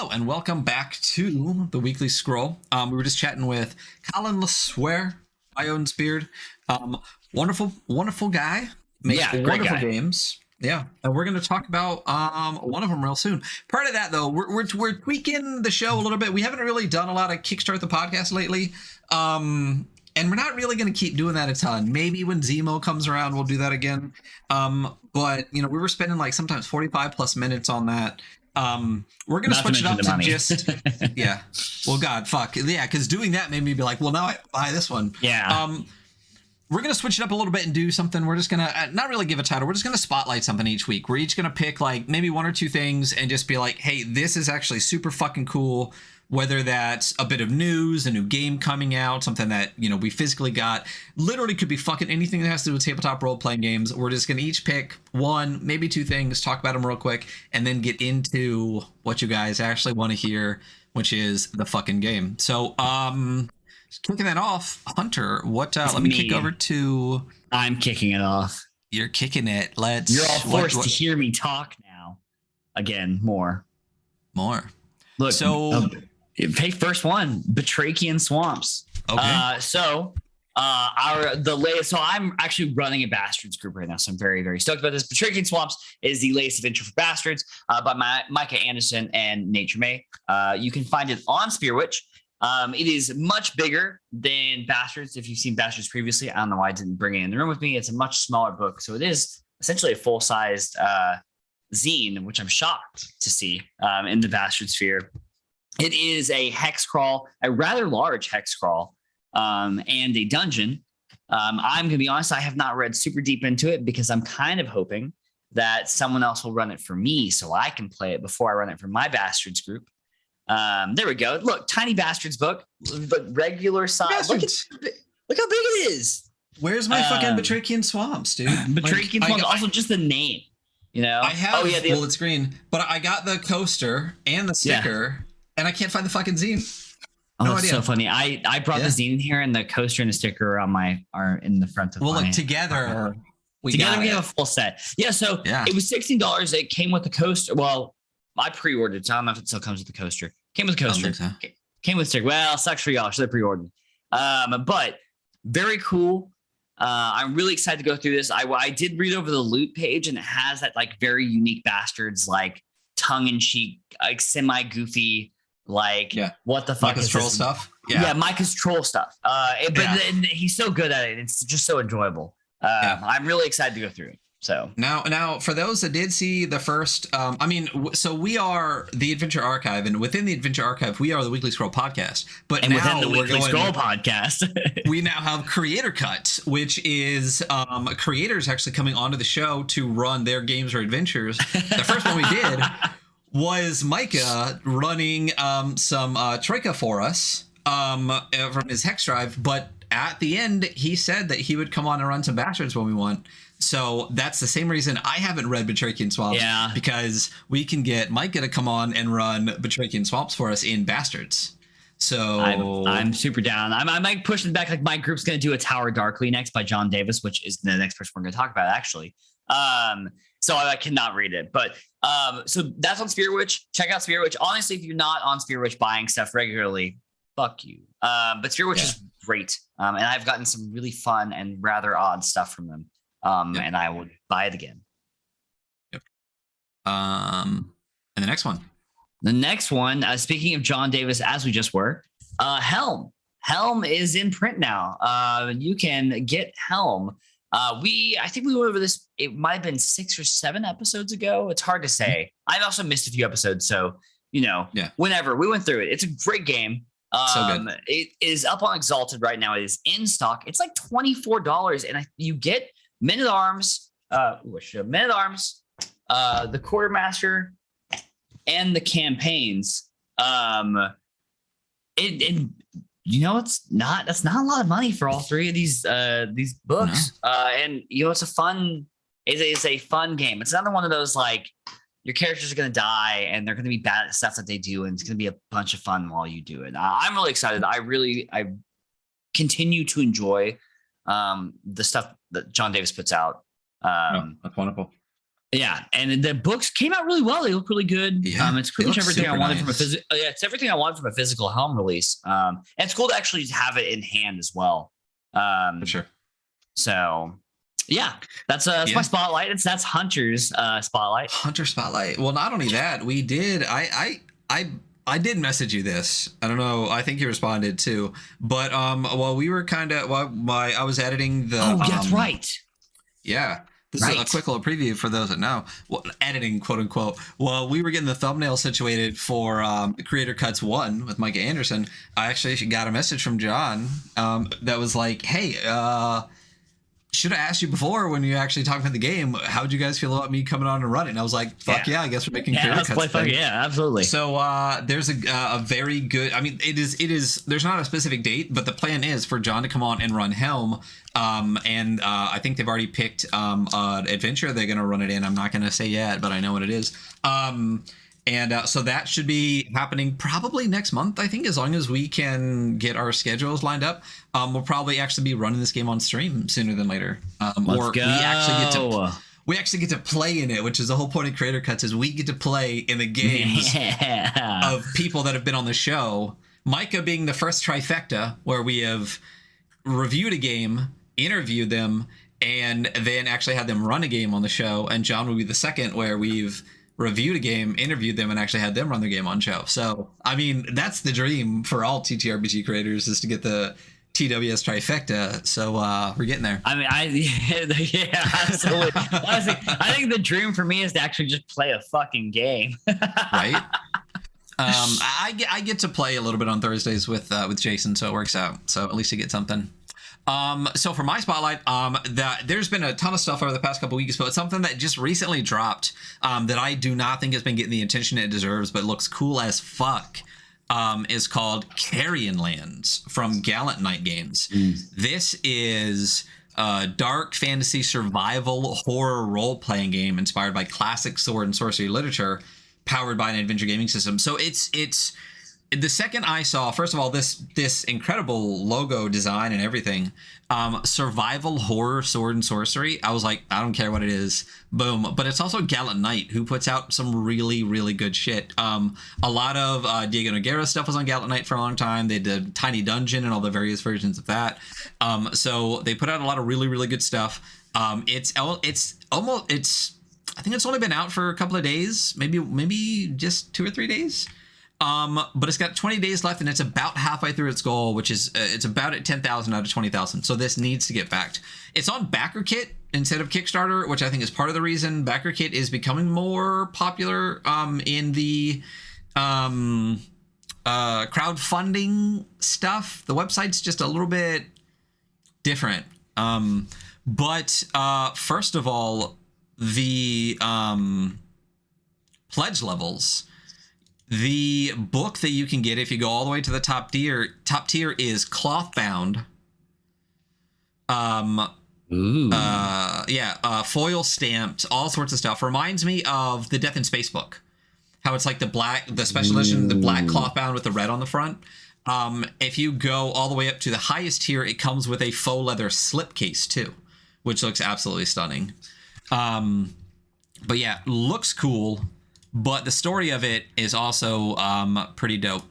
Hello and welcome back to the Weekly Scroll. We were just chatting with Colin LaSwear, Ione's Beard. Wonderful guy. Makes wonderful games. Yeah, and we're going to talk about one of them real soon. Part of that, though, we're tweaking the show a little bit. We haven't really done a lot of Kickstart the Podcast lately, and we're not really going to keep doing that a ton. Maybe when Zemo comes around, we'll do that again. But we were spending like sometimes 45 plus minutes on that. We're going to switch it up to just, yeah. Well, God, fuck. Yeah, because doing that made me be like, well, now I buy this one. Yeah. We're going to switch it up a little bit and do something. We're just going to not really give a title. We're just going to spotlight something each week. We're each going to pick like maybe one or two things and just be like, hey, this is actually super fucking cool. Whether that's a bit of news, a new game coming out, something that, we physically got, literally could be fucking anything that has to do with tabletop role-playing games. We're just going to each pick one, maybe two things, talk about them real quick, and then get into what you guys actually want to hear, which is the fucking game. So, kicking that off, Hunter, let me kick over to... I'm kicking it off. You're kicking it. You're all forced to hear me talk now. Again, more. Look, so... Hey, first one, Batrachian Swamps. Okay. So I'm actually running a Bastards group right now, so I'm very, very stoked about this. Batrachian Swamps is the latest adventure for Bastards by Micah Anderson and Nature May. You can find it on Spearwitch. It is much bigger than Bastards. If you've seen Bastards previously, I don't know why I didn't bring it in the room with me. It's a much smaller book, so it is essentially a full-sized zine, which I'm shocked to see in the Bastard sphere. It is a hex crawl, a rather large hex crawl, and a dungeon. I'm going to be honest, I have not read super deep into it because I'm kind of hoping that someone else will run it for me so I can play it before I run it for my Bastards group. There we go. Look, tiny Bastards book, but regular size. Look how big it is. Where's my fucking Batrachian Swamps, dude? Batrachian Swamps, also just the name. I have, it's green, but I got the coaster and the sticker. Yeah. And I can't find the fucking zine. No idea. So funny. I brought the zine in here, and the coaster and the sticker are in the front of my... Well, look, together we have a full set. Yeah, so it was $16. It came with the coaster. Well, I pre-ordered it, so I don't know if it still comes with the coaster. Came with the coaster. So. Came with sticker. Well, sucks for y'all. Should have pre-ordered. But very cool. I'm really excited to go through this. I did read over the loot page, and it has that like very unique Bastards, like tongue-in-cheek, like semi-goofy... what the fuck Micah's is troll this? Stuff? Yeah, Micah's troll stuff. But he's so good at it. It's just so enjoyable. I'm really excited to go through it. So now, for those that did see the first, so we are the Adventure Archive, and within the Adventure Archive, we are the Weekly Scroll Podcast. But and now within the Weekly Scroll Podcast, we now have Creator Cut, which is creators actually coming onto the show to run their games or adventures. The first one we did was Micah running some Troika for us from his Hex Drive, but at the end he said that he would come on and run some Bastards when we want. So that's the same reason I haven't read Batrachian Swamps, because we can get Micah to come on and run Batrachian Swamps for us in Bastards. So I'm super down. I might push it back. Like my group's going to do a Tower Darkly next by John Davis, which is the next person we're going to talk about actually. So I cannot read it, but so that's on Spearwitch. Check out Spearwitch. Honestly, if you're not on Spearwitch buying stuff regularly, fuck you. But Spearwitch is great, and I've gotten some really fun and rather odd stuff from them. And I would buy it again. Yep. And the next one. The next one. Speaking of John Davis, as we just were, Helm. Helm is in print now. You can get Helm. I think we went over this. It might have been 6 or 7 episodes ago. It's hard to say. I've also missed a few episodes, so whenever we went through it, it's a great game. So good. It is up on Exalted right now. It is in stock. It's like $24, and you get Men at Arms, the Quartermaster, and the campaigns. That's not a lot of money for all 3 of these books. No. And it's a fun game. It's another one of those like your characters are going to die and they're going to be bad at stuff that they do, and it's going to be a bunch of fun while you do it. I'm really excited. I continue to enjoy the stuff that John Davis puts out. That's wonderful. Yeah, and the books came out really well. They look really good. Yeah, it's pretty much everything I wanted from a nice. physical. Yeah, it's everything I wanted from a physical helm release. And it's cool to actually have it in hand as well. For sure. So, yeah, that's my spotlight. That's Hunter's spotlight. Hunter spotlight. Well, not only that, we did. I did message you this. I don't know. I think you responded too. But while we were I was editing the. Oh, that's right. Yeah. This is a quick little preview for those that know. Well, editing, quote unquote. Well, we were getting the thumbnail situated for Creator Cuts 1 with Micah Anderson. I actually got a message from John that was like, hey, should have asked you before when you actually talked about the game. How would you guys feel about me coming on and running? And I was like, fuck yeah, I guess we're making Creator Cuts. Yeah, absolutely. So there's a very good, I mean, it is, there's not a specific date, but the plan is for John to come on and run Helm. And I think they've already picked an adventure they're going to run it in. I'm not going to say yet, but I know what it is. So that should be happening probably next month, I think, as long as we can get our schedules lined up. We'll probably actually be running this game on stream sooner than later. Let's go. We actually get to play in it, which is the whole point of Creator Cuts, is we get to play in the games of people that have been on the show. Micah being the first trifecta, where we have reviewed a game, interviewed them, and then actually had them run a game on the show. And John will be the second, where we've reviewed a game, interviewed them, and actually had them run their game on show. So, I mean, that's the dream for all TTRPG creators, is to get the TWS trifecta. So we're getting there. I mean, yeah, absolutely. Honestly, I think the dream for me is to actually just play a fucking game. Right. I get to play a little bit on Thursdays with Jason, so it works out. So at least you get something. So for my spotlight, there's been a ton of stuff over the past couple weeks, but something that just recently dropped that I do not think has been getting the attention it deserves, but looks cool as fuck, is called Carrion Lands from Gallant Knight Games. This is a dark fantasy survival horror role-playing game inspired by classic sword and sorcery literature, powered by an adventure gaming system. So it's the second I saw, first of all, this incredible logo design and everything, survival horror sword and sorcery, I was like, I don't care what it is, boom. But it's also Gallant Knight, who puts out some really, really good shit. A lot of Diego Nogueira stuff was on Gallant Knight for a long time. They did Tiny Dungeon and all the various versions of that. So they put out a lot of really, really good stuff. I think it's only been out for a couple of days, maybe just 2 or 3 days. But it's got 20 days left, and it's about halfway through its goal, which is it's about at 10,000 out of 20,000. So this needs to get backed. It's on BackerKit instead of Kickstarter, which I think is part of the reason BackerKit is becoming more popular in the crowdfunding stuff. The website's just a little bit different. But first of all, the pledge levels. The book that you can get if you go all the way to the top tier is cloth bound. Foil stamped, all sorts of stuff. Reminds me of the Death in Space book. How it's like the special edition, the black cloth bound with the red on the front. If you go all the way up to the highest tier, it comes with a faux leather slipcase too, which looks absolutely stunning. But yeah, looks cool. But the story of it is also pretty dope.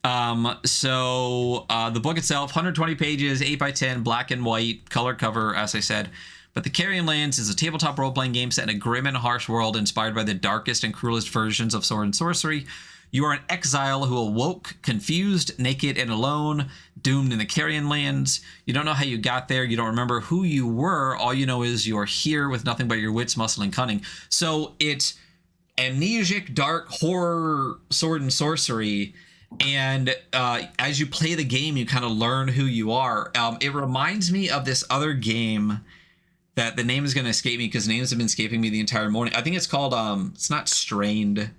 The book itself, 120 pages, 8x10, black and white, color cover, as I said. But the Carrion Lands is a tabletop role-playing game set in a grim and harsh world inspired by the darkest and cruelest versions of sword and sorcery. You are an exile who awoke, confused, naked, and alone, doomed in the Carrion Lands. You don't know how you got there. You don't remember who you were. All you know is you're here with nothing but your wits, muscle, and cunning. So it's amnesiac, dark horror, sword and sorcery, and as you play the game, you kind of learn who you are. It reminds me of this other game that the name is going to escape me because names have been escaping me the entire morning. I think it's called it's not Strained.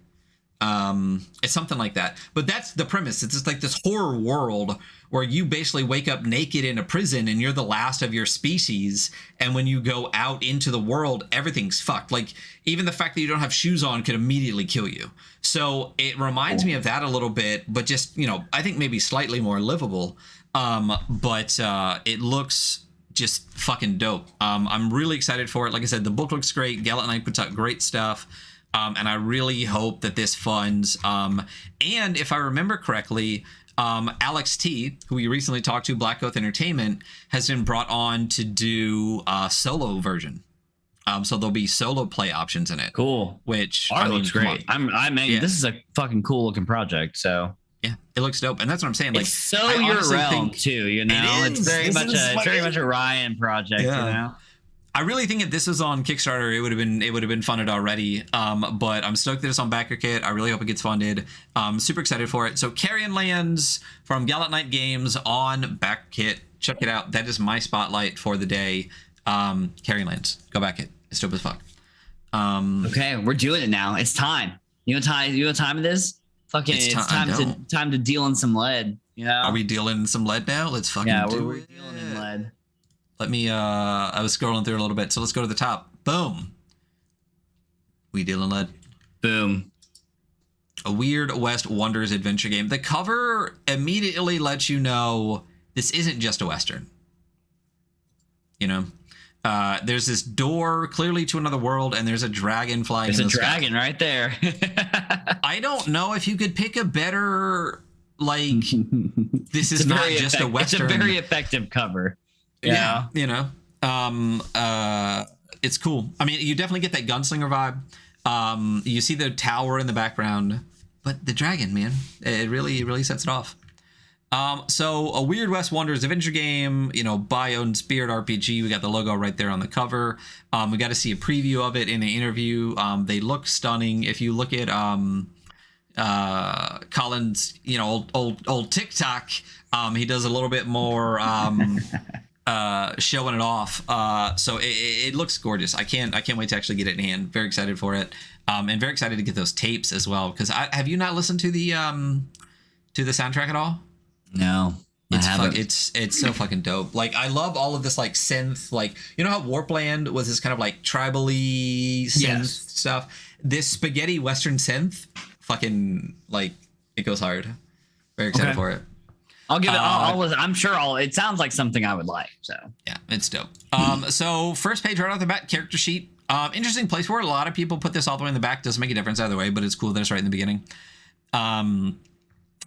It's something like that, but that's the premise. It's just like this horror world where you basically wake up naked in a prison and you're the last of your species, and when you go out into the world, everything's fucked. Like even the fact that you don't have shoes on could immediately kill you. So it reminds me of that a little bit, but just, I think maybe slightly more livable. But it looks just fucking dope. I'm really excited for it. Like I said, the book looks great. Gallant Knight puts out great stuff. And I really hope that this funds. And if I remember correctly, Alex T, who we recently talked to, Black Oath Entertainment, has been brought on to do a solo version. So there'll be solo play options in it. Cool. Which art looks great. This is a fucking cool looking project. So yeah, it looks dope, and that's what I'm saying. Like, it's so your realm too. You know, it's very much a Ryan project. Yeah. You know. I really think if this was on Kickstarter, it would have been funded already. But I'm stoked that it's on BackerKit. I really hope it gets funded. Super excited for it. So Carrion Lands from Gallant Knight Games on BackerKit. Check it out. That is my spotlight for the day. Carrion Lands. Go back it. It's dope as fuck. Okay, we're doing it now. It's time. You know what time it is? Fucking it's time to deal in some lead. You know? Are we dealing in some lead now? Let's fucking do it. We're dealing in lead. Let me, I was scrolling through a little bit, so let's go to the top. Boom. We deal in lead. Boom. A Weird West Wonders adventure game. The cover immediately lets you know this isn't just a Western. You know? There's this door clearly to another world, and there's a dragon flying in the sky. There's a dragon right there. I don't know if you could pick a better, like, this is not just a Western. It's a very effective cover. Yeah, you know, it's cool. I mean, you definitely get that gunslinger vibe. You see the tower in the background, but the dragon, man, it really sets it off. So A Weird West Wonders adventure game, you know, by Own Spirit RPG. We got the logo right there on the cover. We got to see a preview of it in the interview. They look stunning. If you look at Colin's, you know, old TikTok, he does a little bit more showing it off. So it looks gorgeous. I can't wait to actually get it in hand. Very excited for it. And very excited to get those tapes as well, because have you not listened to the soundtrack at all? No, it's so fucking dope. Like, I love all of this, like, synth, like, you know how Warpland was this kind of like tribally synth stuff. This spaghetti Western synth, fucking, like, it goes hard. Very excited for it. I'll give it. I'm sure it sounds like something I would like. So yeah, it's dope. So first page right off the bat, character sheet. Interesting place for it. A lot of people put this all the way in the back. Doesn't make a difference either way, but it's cool that it's right in the beginning.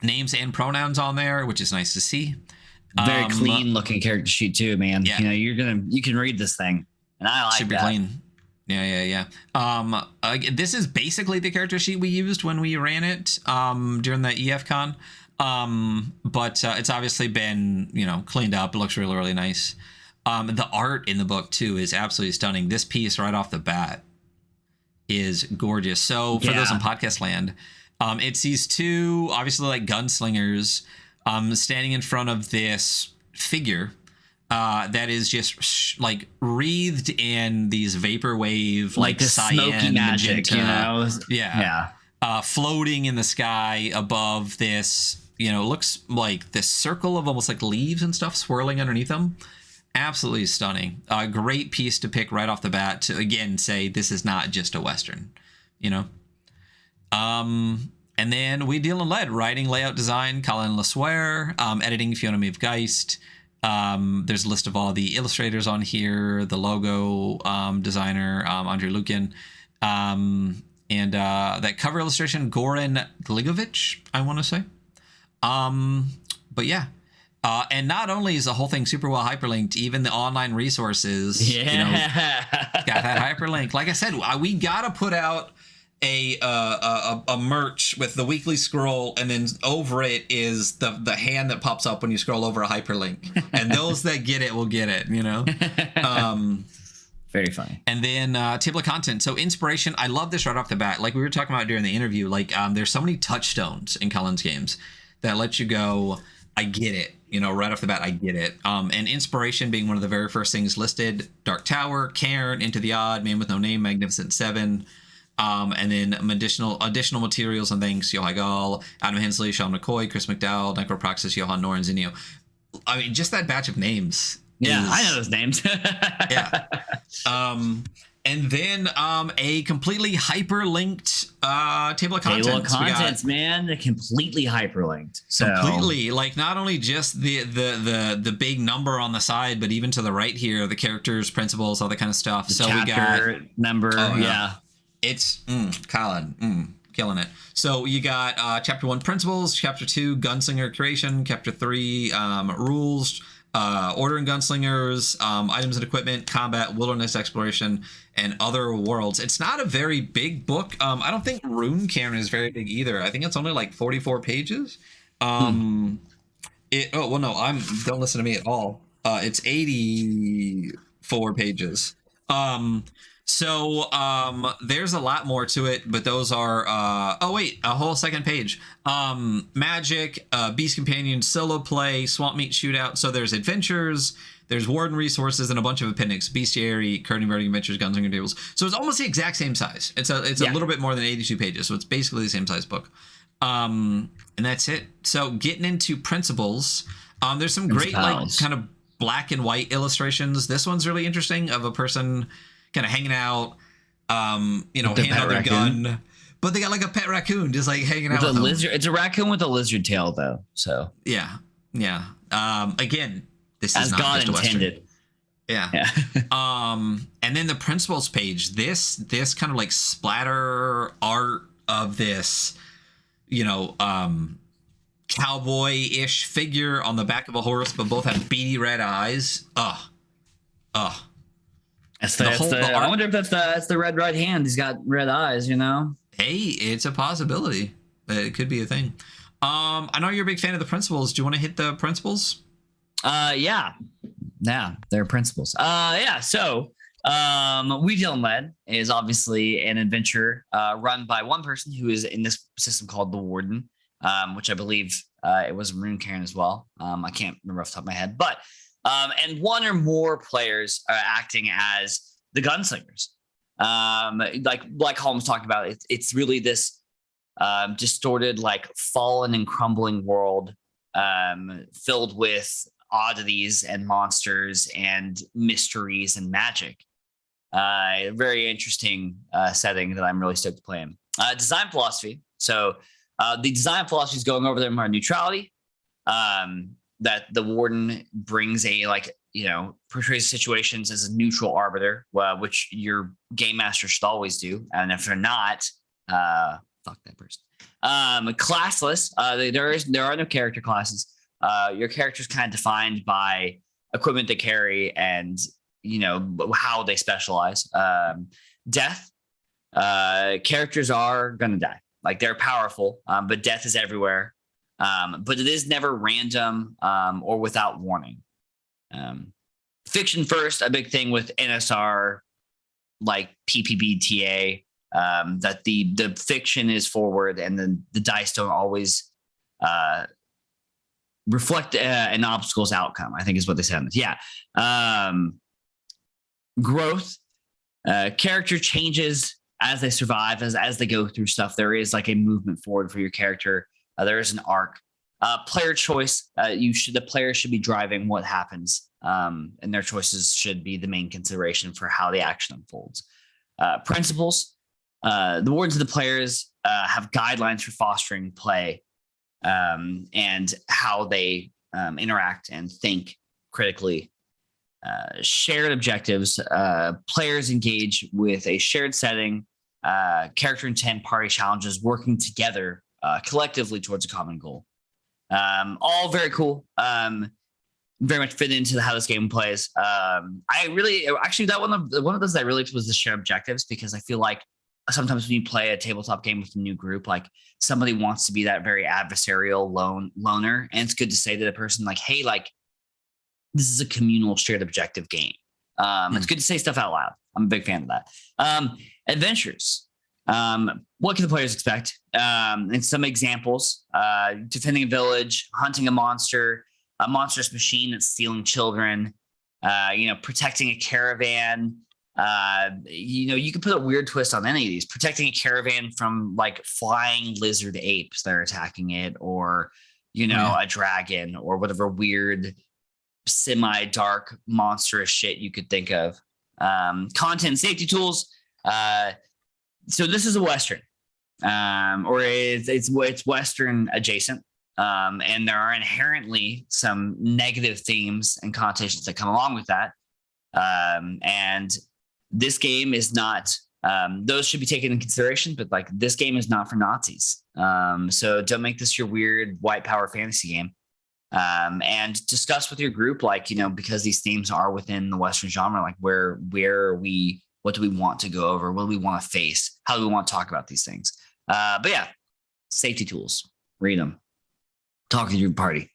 Names and pronouns on there, which is nice to see. Very clean looking character sheet too, man. Yeah. You know, you can read this thing, and I like super that. Clean. Yeah. This is basically the character sheet we used when we ran it during the EFCon. But it's obviously been, you know, cleaned up. It looks really nice. The art in the book too is absolutely stunning. This piece right off the bat is gorgeous. So for those in podcast land, it sees two obviously like gunslingers standing in front of this figure that is just like wreathed in these vaporwave like the smoky magic, magenta, you know. Floating in the sky above this, you know, looks like this circle of almost like leaves and stuff swirling underneath them. Absolutely stunning. A great piece to pick right off the bat to, again, say this is not just a Western, you know. And then we deal in lead. Writing, layout, design, Colin LeSueur. Editing, Fiona Maeve Geist. There's a list of all the illustrators on here. The logo designer, Andrei Lukin. And that cover illustration, Goran Gligovic, I want to say. But yeah. And not only is the whole thing super well hyperlinked, even the online resources, you know, got that hyperlink. Like I said, we got to put out a merch with the weekly scroll, and then over it is the hand that pops up when you scroll over a hyperlink. And those that get it will get it, you know? Very funny. And then table of content. So inspiration, I love this right off the bat. Like we were talking about during the interview, like there's so many touchstones in Colin's games that let you go, I get it. You know, right off the bat, I get it. And inspiration being one of the very first things listed. Dark Tower, Cairn, Into the Odd, Man with No Name, Magnificent Seven. And then additional materials and things, Yohai Gall, Adam Hensley, Sean McCoy, Chris McDowell, Necropraxis, Johan Noren, Zinio. I mean, just that batch of names. Yeah, I know those names. Yeah. And then a completely hyperlinked table of contents. Table of contents, man, they're completely hyperlinked. So completely, like not only just the big number on the side, but even to the right here, the characters, principles, all that kind of stuff. The so chapter we got number, yeah. It's Colin, killing it. So you got chapter 1 principles, chapter 2 gunslinger creation, chapter 3 rules, order and gunslingers, items and equipment, combat, wilderness exploration, and other worlds. It's not a very big book. I don't think Rune Cairn is very big either. I think it's only like 44 pages. Don't listen to me at all. It's 84 pages. So there's a lot more to it, but those are a whole second page. Magic, Beast Companion, solo play, Swamp Meat Shootout. So there's adventures, there's Warden resources, and a bunch of appendix, bestiary, Burning Adventures, Gunslinger Tables. So it's almost the exact same size. It's a little bit more than 82 pages, so it's basically the same size book. And that's it. So getting into principles, there's some great like kind of black and white illustrations. This one's really interesting of a person kind of hanging out, hand on their gun, but they got like a pet raccoon just like hanging out with a lizard. It's a raccoon with a lizard tail though. So yeah. Again, this as is not God just intended. Yeah. And then the principles page, this kind of like splatter art of this, cowboy-ish figure on the back of a horse, but both have beady red eyes. I wonder if that's the red right hand. He's got red eyes, Hey, it's a possibility. It could be a thing. I know you're a big fan of the principles. Do you want to hit the principles? Yeah, they're principles. So We Deal in Lead is obviously an adventure run by one person who is in this system called the Warden, which I believe it was Rune Cairn as well. I can't remember off the top of my head, but and one or more players are acting as the gunslingers. Like Colin was talking about, it's really this distorted, like fallen and crumbling world filled with oddities and monsters and mysteries and magic. Very interesting setting that I'm really stoked to play in. Design philosophy. So the design philosophy is going over there more neutrality. That the Warden brings portrays situations as a neutral arbiter, which your game master should always do. And if they're not, fuck that person. Classless. There are no character classes. Your character is kind of defined by equipment they carry and how they specialize. Death. Characters are gonna die. Like they're powerful, but death is everywhere. But it is never random or without warning. Fiction first, a big thing with NSR, like PPBTA, that the fiction is forward and then the dice don't always reflect an obstacle's outcome, I think is what they said. Yeah. Growth. Character changes as they survive, as they go through stuff. There is like a movement forward for your character. There is an arc. Player choice. The player should be driving what happens, and their choices should be the main consideration for how the action unfolds. Principles. The wardens of the players have guidelines for fostering play and how they interact and think critically. Shared objectives. Players engage with a shared setting, character intent, party challenges, working together collectively towards a common goal. All very cool. Very much fit into how this game plays. I really actually that one of those that I really liked was the shared objectives, because I feel like sometimes when you play a tabletop game with a new group, like somebody wants to be that very adversarial loner, and it's good to say to the person like, hey, like this is a communal shared objective game. It's good to say stuff out loud. I'm a big fan of that. Adventures. What can the players expect? And some examples: defending a village, hunting a monstrous machine that's stealing children, protecting a caravan. You can put a weird twist on any of these. Protecting a caravan from like flying lizard apes that are attacking it, or a dragon, or whatever weird semi-dark monstrous shit you could think of. Content safety tools. So this is a Western, or it's Western adjacent. And there are inherently some negative themes and connotations that come along with that. And this game is not, those should be taken into consideration, but like this game is not for Nazis. So don't make this your weird white power fantasy game. And discuss with your group, like, you know, because these themes are within the Western genre, like where are we, what do we want to go over? What do we want to face? How do we want to talk about these things? But yeah, safety tools, read them, talk to your party.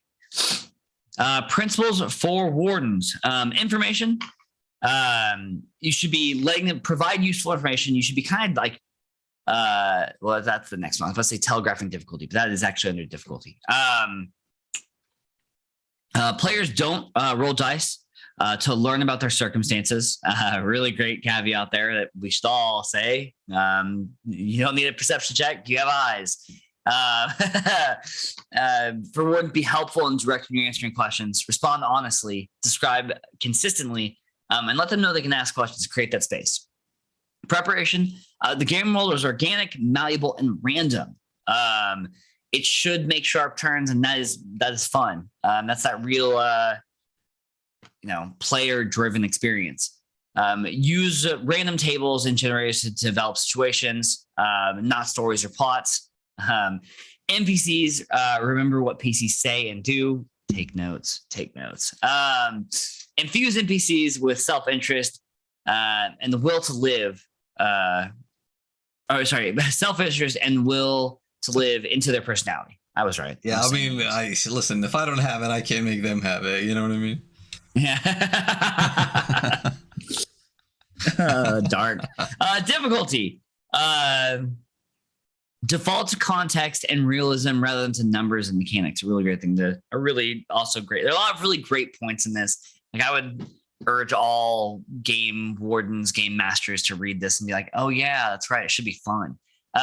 Principles for wardens. Information. You should be letting them provide useful information. You should be kind of like, well, that's the next one. I was about to say telegraphing difficulty, but that is actually under difficulty. Players don't roll dice to learn about their circumstances. Really great caveat there that we should all say. You don't need a perception check. You have eyes. For one, be helpful in directing your answering questions. Respond honestly. Describe consistently. And let them know they can ask questions to create that space. Preparation. The game roll is organic, malleable, and random. It should make sharp turns, and that is fun. That's that real, player-driven experience. Use random tables and generators to develop situations, not stories or plots. NPCs, remember what PCs say and do. Take notes. Infuse NPCs with self-interest and the will to live. Self-interest and will to live into their personality. I was right. Yeah, I mean, listen, if I don't have it, I can't make them have it. You know what I mean? Yeah. Dark. Difficulty. Default to context and realism rather than to numbers and mechanics. A really great thing there are a lot of really great points in this. Like, I would urge all game wardens, game masters to read this and be like, oh yeah, that's right. It should be fun. Who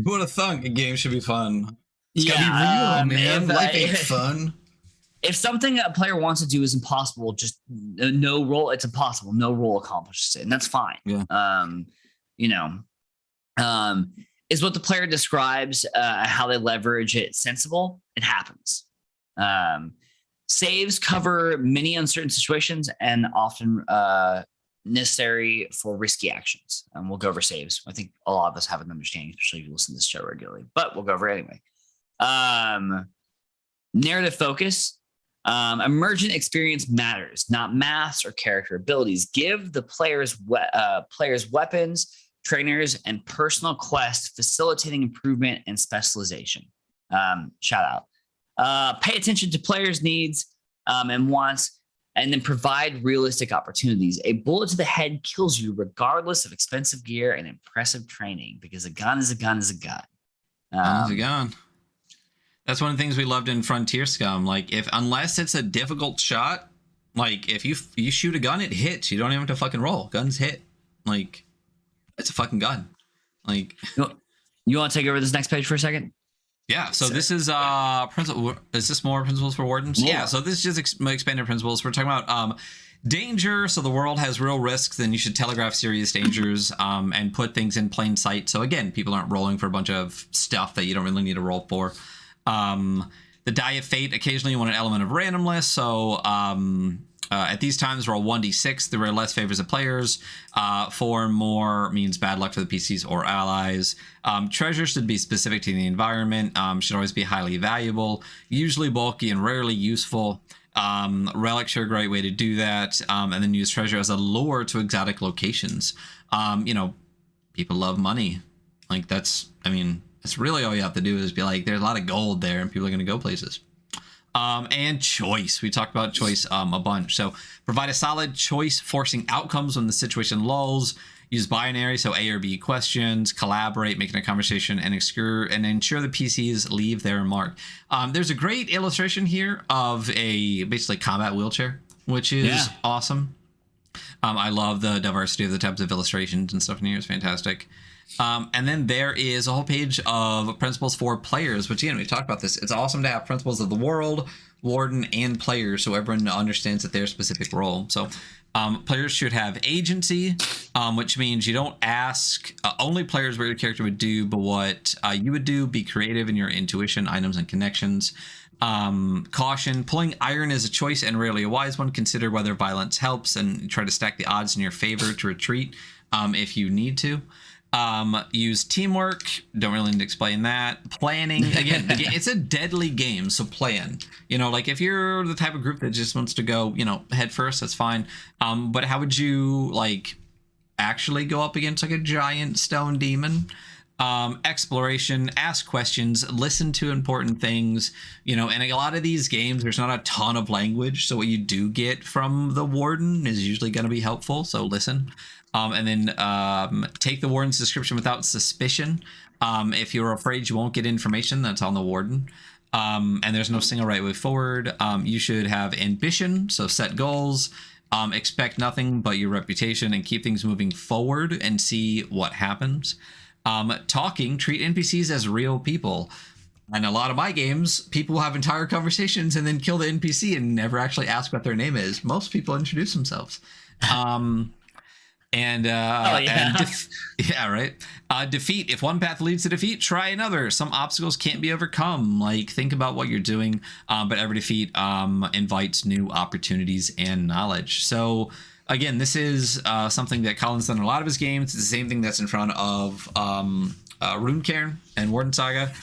would have thunk a game should be fun? It's gotta be real, man. Life ain't fun. If something a player wants to do is impossible, just no roll, it's impossible. No roll accomplishes it, and that's fine. Yeah. Is what the player describes how they leverage it sensible? It happens. Saves cover many uncertain situations and often necessary for risky actions. We'll go over saves. I think a lot of us have an understanding, especially if you listen to this show regularly, but we'll go over it anyway. Narrative focus. Emergent experience matters, not maths or character abilities. Give the players weapons, trainers, and personal quests, facilitating improvement and specialization. Shout out. Pay attention to players' needs and wants, and then provide realistic opportunities. A bullet to the head kills you regardless of expensive gear and impressive training, because a gun is a gun is a gun. Gun is a gun. That's one of the things we loved in Frontier Scum. Like, unless it's a difficult shot, like if you shoot a gun, it hits. You don't even have to fucking roll. Guns hit. Like, it's a fucking gun. Like, you want to take over this next page for a second? Yeah. So this is principle. Is this more principles for wardens? Yeah. So this is just expanded principles. We're talking about danger. So the world has real risks, and you should telegraph serious dangers and put things in plain sight. So again, people aren't rolling for a bunch of stuff that you don't really need to roll for. The die of fate, occasionally you want an element of randomness. So at these times, roll 1d6. The rare less favors the players. 4 and more means bad luck for the PCs or allies. Treasure should be specific to the environment. Should always be highly valuable, usually bulky and rarely useful. Relics are a great way to do that. And then use treasure as a lure to exotic locations. People love money. Like, that's really all you have to do is be like, there's a lot of gold there and people are going to go places. And choice. We talked about choice a bunch. So provide a solid choice, forcing outcomes when the situation lulls. Use binary, so A or B questions. Collaborate, making a conversation, and ensure the PCs leave their mark. There's a great illustration here of a basically combat wheelchair, which is awesome. I love the diversity of the types of illustrations and stuff in here. It's fantastic. And then there is a whole page of principles for players, which, again, we talked about this. It's awesome to have principles of the world, warden, and players, so everyone understands that their specific role. So players should have agency, which means you don't ask only players what your character would do, but what you would do. Be creative in your intuition, items, and connections. Caution, pulling iron is a choice and rarely a wise one. Consider whether violence helps and try to stack the odds in your favor to retreat if you need to. Use teamwork. Don't really need to explain that. Planning, again, it's a deadly game, so plan. Like if you're the type of group that just wants to go, head first, that's fine. But how would you actually go up against a giant stone demon? Exploration, ask questions, listen to important things, and a lot of these games, there's not a ton of language, so what you do get from the warden is usually going to be helpful, so listen. And then take the warden's description without suspicion. If you're afraid you won't get information, that's on the warden. And there's no single right way forward. You should have ambition, so set goals. Expect nothing but your reputation and keep things moving forward and see what happens. Talking, treat NPCs as real people. And a lot of my games, people have entire conversations and then kill the NPC and never actually ask what their name is. Most people introduce themselves. Defeat. If one path leads to defeat, try another. Some obstacles can't be overcome. Think about what you're doing. But every defeat invites new opportunities and knowledge. So again, this is something that Colin's done in a lot of his games. It's the same thing that's in front of Runecairn and Warden Saga.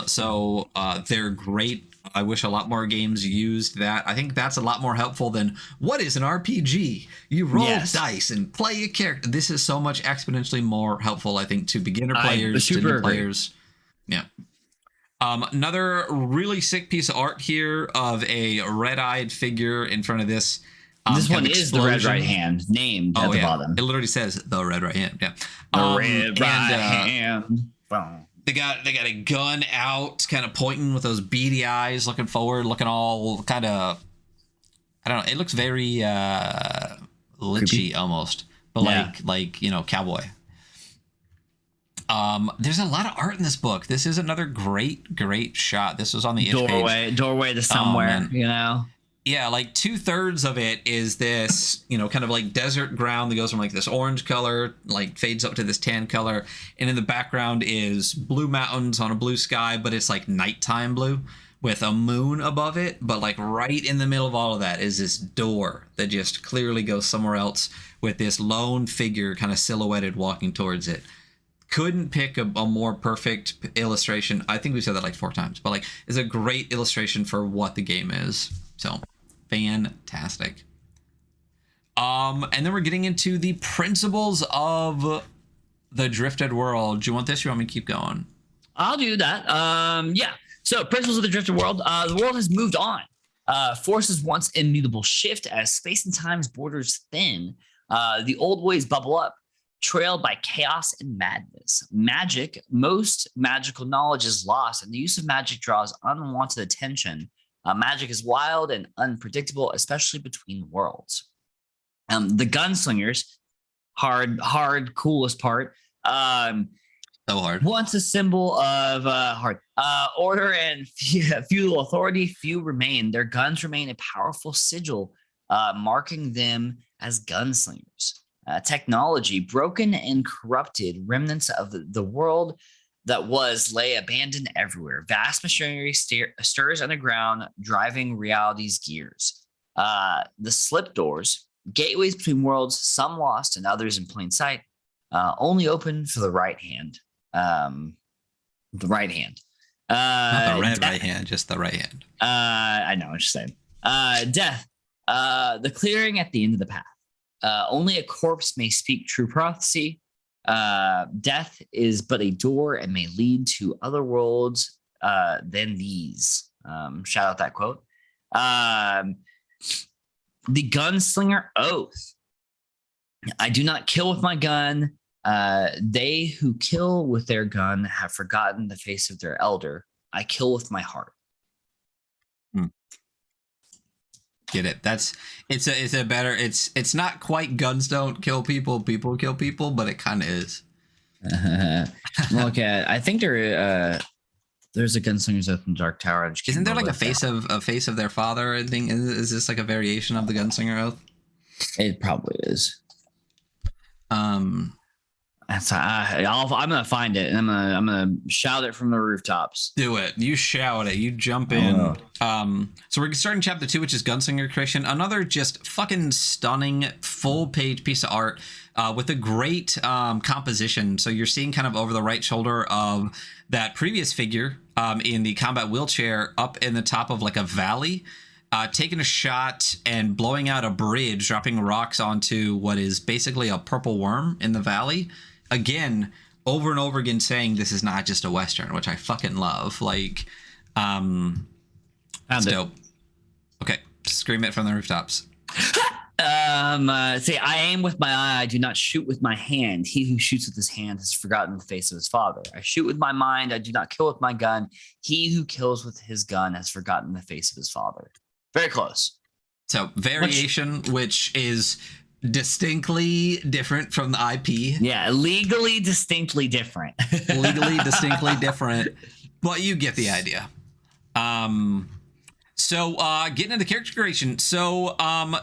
So they're great. I wish a lot more games used that. I think that's a lot more helpful than what is an RPG? You roll dice and play a character. This is so much exponentially more helpful, I think, to beginner players, to new players. Yeah. Another really sick piece of art here of a red-eyed figure in front of this. This one is the Red Right Hand, named at the bottom. It literally says the Red Right Hand. Yeah. The Red Right Hand. Boom. They got a gun out, kind of pointing with those beady eyes, looking forward, looking all kind of, I don't know. It looks very lichy almost, but like cowboy. There's a lot of art in this book. This is another great shot. This was on the doorway to somewhere. Yeah, 2/3 of it is this, kind of desert ground that goes from this orange color, fades up to this tan color. And in the background is blue mountains on a blue sky, but it's nighttime blue with a moon above it. But right in the middle of all of that is this door that just clearly goes somewhere else with this lone figure kind of silhouetted walking towards it. Couldn't pick a more perfect illustration. I think we've said that 4 times, but it's a great illustration for what the game is. So fantastic. And then we're getting into the principles of the drifted world. Do you want this? Or you want me to keep going? I'll do that. Yeah. So principles of the drifted world. The world has moved on. Forces once immutable shift as space and time's borders thin. The old ways bubble up, trailed by chaos and madness. Most magical knowledge is lost, and the use of magic draws unwanted attention. Magic is wild and unpredictable, especially between worlds. The gunslingers, hard, coolest part. So hard. Once a symbol of order and feudal authority, few remain. Their guns remain a powerful sigil, marking them as gunslingers. Technology, broken and corrupted, remnants of the world that lay abandoned everywhere. Vast machinery stirs underground, driving reality's gears. The slip doors, gateways between worlds, some lost and others in plain sight, only open for the right hand. The right hand. Not the red right hand, just the right hand. I know what you're saying. Death. The clearing at the end of the path. Only a corpse may speak true prophecy. Death is but a door and may lead to other worlds than these. Shout out that quote. The gunslinger oath. I do not kill with my gun. They who kill with their gun have forgotten the face of their elder. I kill with my heart. Get it? It's not quite guns don't kill people, people kill people, but it kind of is. Look at. I think there's a Gunslinger's Oath in Dark Tower. Isn't there like a face of their father? I think is this like a variation of the Gunslinger Oath? It probably is. I'm gonna find it and I'm gonna shout it from the rooftops. Do it. You shout it. You jump in. So we're starting chapter 2, which is Gunslinger Creation. Another just fucking stunning full page piece of art with a great composition. So you're seeing kind of over the right shoulder of that previous figure in the combat wheelchair up in the top of like a valley. Taking a shot and blowing out a bridge, dropping rocks onto what is basically a purple worm in the valley. Again, over and over again saying this is not just a Western, which I fucking love. Like, it's dope. Okay, scream it from the rooftops. Say, I aim with my eye, I do not shoot with my hand. He who shoots with his hand has forgotten the face of his father. I shoot with my mind, I do not kill with my gun. He who kills with his gun has forgotten the face of his father. Very close. So variation, which is distinctly different from the IP. Yeah, legally distinctly different. Legally distinctly different, but you get the idea. So getting into character creation. So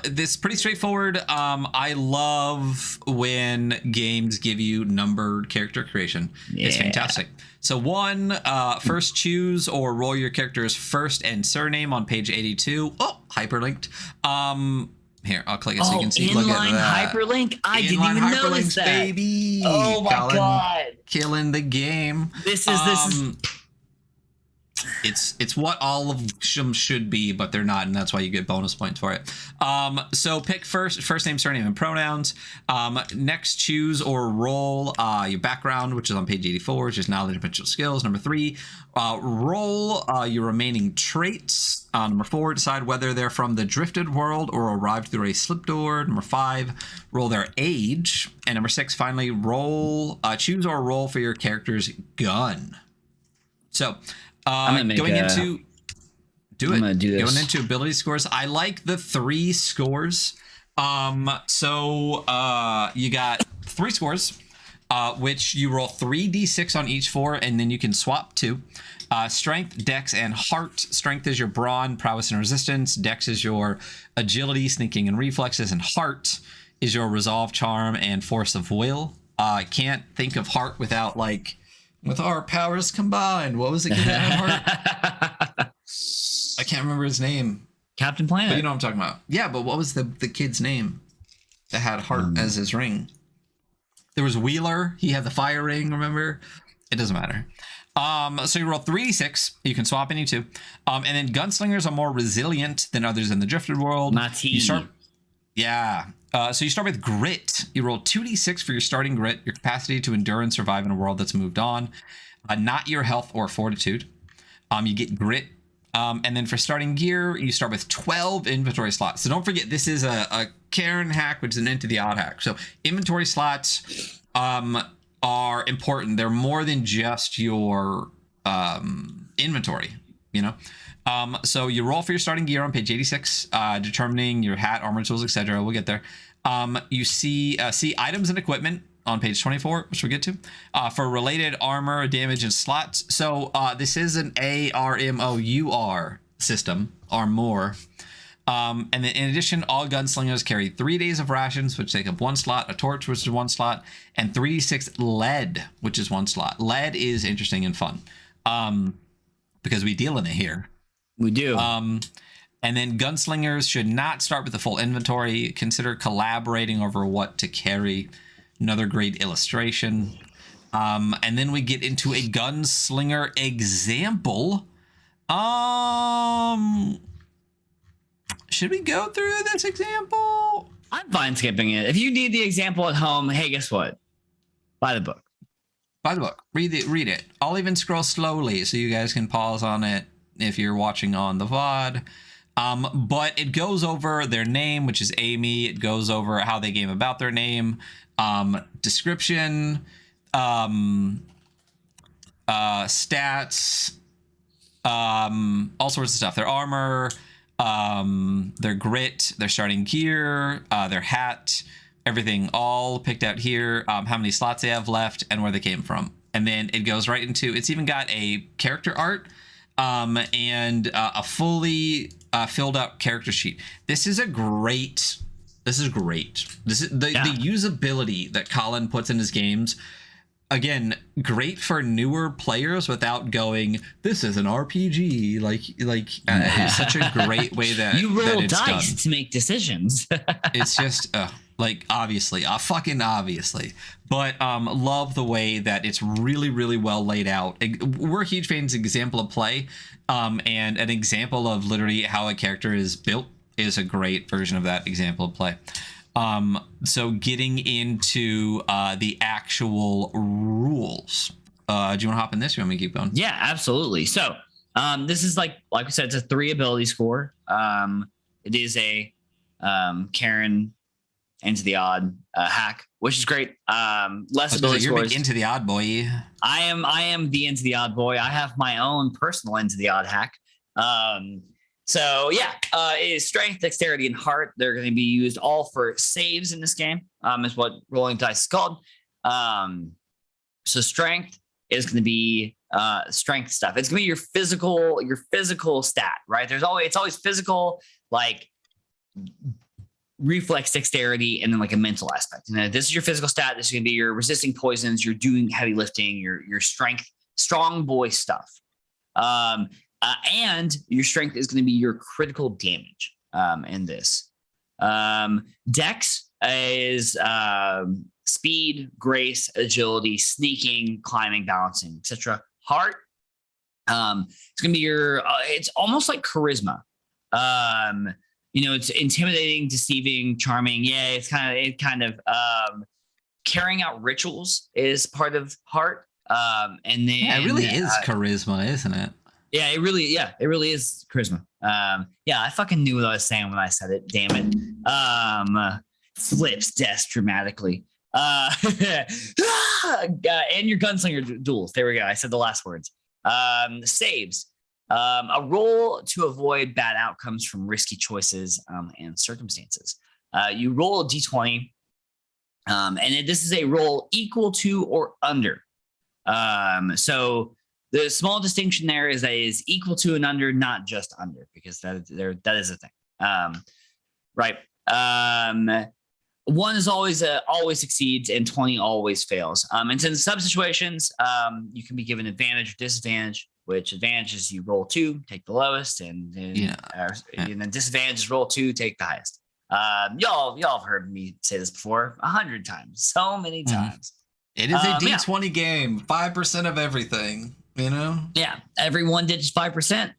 this is pretty straightforward. I love when games give you numbered character creation. Yeah. It's fantastic. So first choose or roll your character's first and surname on page 82. Oh, hyperlinked. Here, I'll click it so you can see. Look at that. Hyperlink? I didn't even notice that. Baby. Oh my God. Killing the game. This is It's what all of them should be, but they're not, and that's why you get bonus points for it. So pick first name, surname, and pronouns. Next, choose or roll your background, which is on page 84, which is knowledge and potential skills. Number 3, roll your remaining traits. Number 4, decide whether they're from the drifted world or arrived through a slip door. Number 5, roll their age. And number 6, finally, choose or roll for your character's gun. So going into ability scores, I like the 3 scores. You got 3 scores, which you roll 3d6 on each 4, and then you can swap 2. Strength, dex, and heart. Strength is your brawn, prowess, and resistance. Dex is your agility, sneaking, and reflexes, and heart is your resolve, charm, and force of will. I can't think of heart without with our powers combined. What was it? I can't remember his name. Captain Planet. But you know what I'm talking about. Yeah, but what was the kid's name that had heart as his ring? There was Wheeler. He had the fire ring, remember? It doesn't matter. So you roll 3d6. You can swap any 2. And then gunslingers are more resilient than others in the drifted world. So you start with grit. You roll 2d6 for your starting grit, your capacity to endure and survive in a world that's moved on, not your health or fortitude. You get grit. And then for starting gear, you start with 12 inventory slots. So don't forget, this is a Karen hack, which is an into the odd hack. So inventory slots are important. They're more than just your inventory, you know? So you roll for your starting gear on page 86, determining your hat, armor, tools, etc. We'll get there. You see items and equipment on page 24, which we'll get to, for related armor, damage, and slots. So this is an ARMOUR system, armor. And then in addition, all gunslingers carry 3 days of rations, which take up 1 slot, a torch, which is 1 slot, and 3d6 lead, which is 1 slot. Lead is interesting and fun because we deal in it here. We do. And then gunslingers should not start with the full inventory. Consider collaborating over what to carry. Another great illustration. And then we get into a gunslinger example. Should we go through this example? I'm fine skipping it. If you need the example at home, hey, guess what? Buy the book. Buy the book. Read it. I'll even scroll slowly so you guys can pause on it if you're watching on the VOD. But it goes over their name, which is Amy. It goes over how they game about their name, description, stats, all sorts of stuff. Their armor, their grit, their starting gear, their hat, everything all picked out here, how many slots they have left and where they came from. And then it goes right into, it's even got a character art and a fully filled out character sheet. This is great. This is the usability that Colin puts in his games. Again, great for newer players without going, this is an RPG. It's such a great way that you roll that it's dice done. to make decisions. It's just fucking obviously, but love the way that it's really, really well laid out. We're huge fans of example of play, and an example of literally how a character is built is a great version of that example of play. So getting into the actual rules. Do you want to hop in this? Or you want me to keep going? Yeah, absolutely. So this is like we said, it's a 3 ability score. It is a Karen into the odd hack, which is great. Less ability scores. You're into the odd boy. I am the into the odd boy. I have my own personal into the odd hack. So yeah, it is strength, dexterity, and heart. They're going to be used all for saves in this game. Is what rolling dice is called. So strength is going to be strength stuff. It's going to be your physical stat, right? It's always physical, like reflex, dexterity, and then like a mental aspect. And this is your physical stat. This is going to be your resisting poisons. You're doing heavy lifting. Your strength, strong boy stuff. And your strength is going to be your critical damage in this. Dex is speed, grace, agility, sneaking, climbing, balancing, etc. Heart, it's going to be your. It's almost like charisma. It's intimidating, deceiving, charming. Yeah, it's kind of carrying out rituals is part of heart. And then it really is charisma, isn't it? Yeah, it really is charisma. I fucking knew what I was saying when I said it. Damn it. Flips desk dramatically. And your gunslinger duels. There we go. I said the last words. Saves. A roll to avoid bad outcomes from risky choices and circumstances. You roll a d20, and this is a roll equal to or under. So the small distinction there is that it is equal to and under, not just under, because that is a thing. Right. 1 is always succeeds and 20 always fails. And in some situations, you can be given advantage or disadvantage. Which advantage is you roll 2, take the lowest, and then disadvantage is roll 2, take the highest. Y'all have heard me say this before 100 times, so many times. It is a D20 game, 5% of everything. Yeah, every 1 digit is 5%.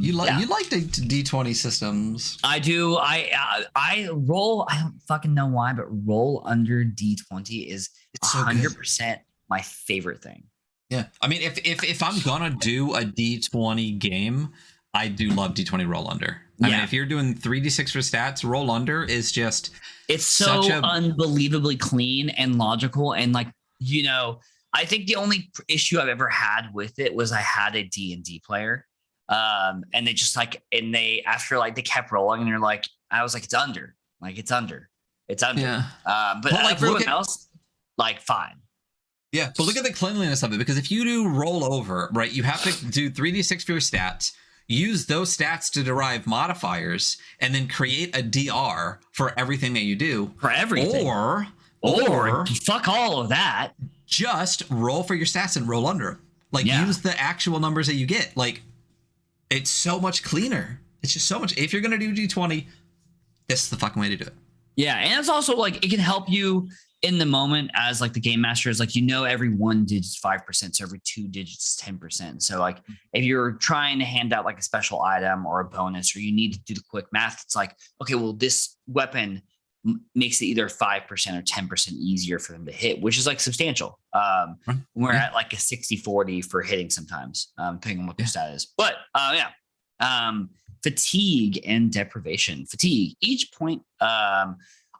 You like the D20 systems. I do. I roll. I don't fucking know why, but roll under D20 is 100% my favorite thing. Yeah, I mean, if I'm gonna do a D20 game, I do love D20 roll under. I mean, if you're doing 3d6 for stats, roll under is just it's so unbelievably clean and logical, and I think the only issue I've ever had with it was I had a D&D player, and they just after they kept rolling, and they're like, I was like, it's under. Yeah. But everyone else, fine. Yeah, but look at the cleanliness of it, because if you do roll over, right, you have to do 3d6 for your stats, use those stats to derive modifiers, and then create a DR for everything that you do. For everything. Or fuck all of that. Just roll for your stats and roll under. Use the actual numbers that you get. It's so much cleaner. It's just so much. If you're going to do D20, this is the fucking way to do it. Yeah, and it's also it can help you in the moment as the game master is every 1 digit is 5%, so every 2 digits is 10%. So if you're trying to hand out a special item or a bonus, or you need to do the quick math, it's okay, well, this weapon makes it either 5% or 10% easier for them to hit, which is substantial. We're at a 60-40 for hitting sometimes, depending on what their stat is. But fatigue and deprivation. Fatigue. Each point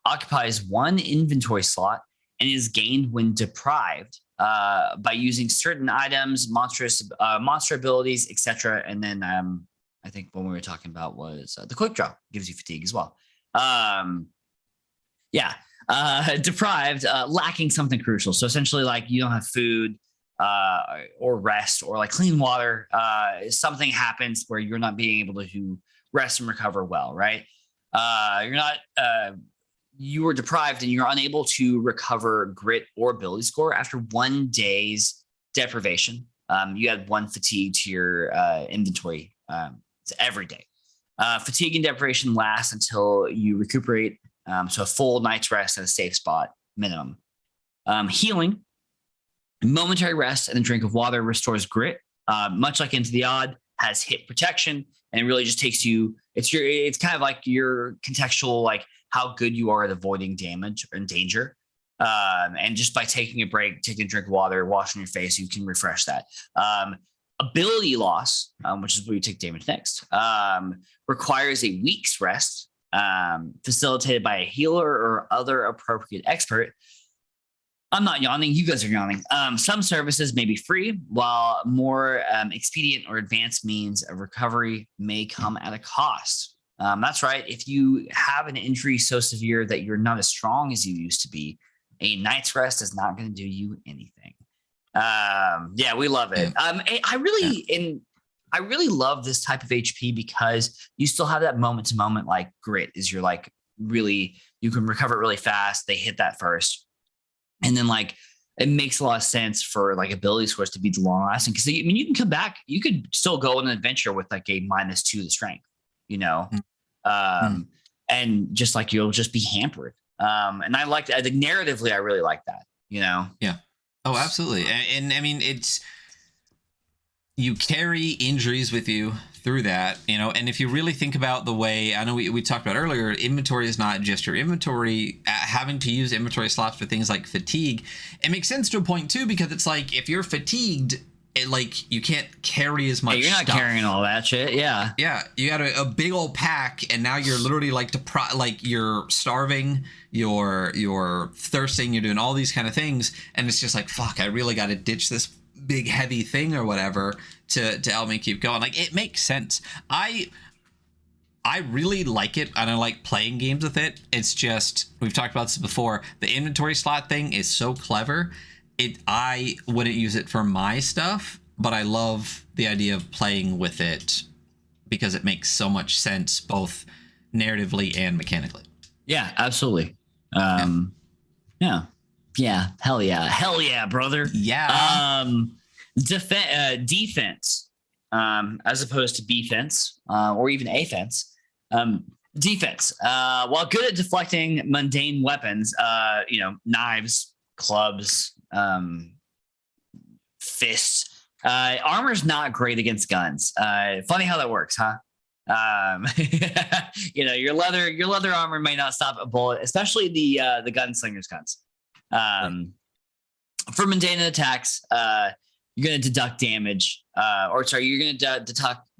occupies 1 inventory slot and is gained when deprived by using certain items, monster abilities, etc. And then I think what we were talking about was the quick draw gives you fatigue as well. deprived, lacking something crucial. So essentially, like you don't have food or rest or like clean water. Something happens where you're not being able to rest and recover well, right? You were deprived and you're unable to recover grit or ability score after 1 day's deprivation. You add 1 fatigue to your inventory. It's every day. Fatigue and deprivation lasts until you recuperate. So a full night's rest at a safe spot minimum. Healing, momentary rest and a drink of water restores grit. Much like Into the Odd, has hit protection and it really just takes you. It's kind of like your contextual, like how good you are at avoiding damage and danger. And just by taking a break, taking a drink of water, washing your face, you can refresh that. Ability loss, which is where you take damage next, requires a week's rest, facilitated by a healer or other appropriate expert. I'm not yawning. You guys are yawning. Some services may be free, while more expedient or advanced means of recovery may come at a cost. That's right. If you have an injury so severe that you're not as strong as you used to be, a night's rest is not going to do you anything. Yeah, we love it. I really love this type of HP because you still have that moment to moment, like grit is you're like really, you can recover really fast. They hit that first. And then like, it makes a lot of sense for like ability scores to be long lasting. Cause I mean, you can come back, you could still go on an adventure with like a -2 the strength, you know? And just like, you'll just be hampered. And I like that. Narratively, I really like that, you know? Yeah. Oh, absolutely. And I mean, you carry injuries with you through that, you know, and if you really think about the way, I know we talked about earlier, inventory is not just your inventory. Having to use inventory slots for things like fatigue, it makes sense to a point too, because it's like, if you're fatigued, like you can't carry as much. You're not stuff. Carrying all that shit. Yeah. Yeah. You got a big old pack and now you're literally like like you're starving, you're thirsting, you're doing all these kind of things. And it's just like, fuck, I really got to ditch this big heavy thing or whatever to help me keep going. Like, it makes sense. I really like it and I like playing games with it. It's just, we've talked about this before, the inventory slot thing is so clever. I wouldn't use it for my stuff, but I love the idea of playing with it because it makes so much sense both narratively and mechanically. Yeah, absolutely. Yeah. Hell yeah, brother. Yeah. Defense, as opposed to defense, or even offense. Defense. While good at deflecting mundane weapons, knives, clubs, fists, armor's not great against guns. Funny how that works, huh? Your leather armor may not stop a bullet, especially the gunslinger's guns. For mundane attacks, you're going to deduct damage, you're going to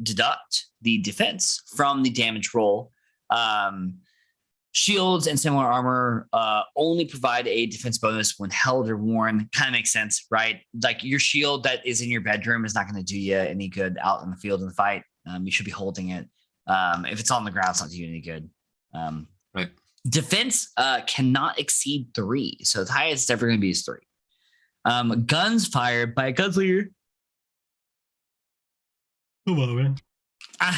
deduct the defense from the damage roll. Shields and similar armor only provide a defense bonus when held or worn. Kind of makes sense, right? Like your shield that is in your bedroom is not going to do you any good out in the field in the fight. You should be holding it. If it's on the ground, it's not doing you any good. Right. Defense cannot exceed 3. So the highest it's ever going to be is 3. Guns fired by a gunslinger. Come on, man.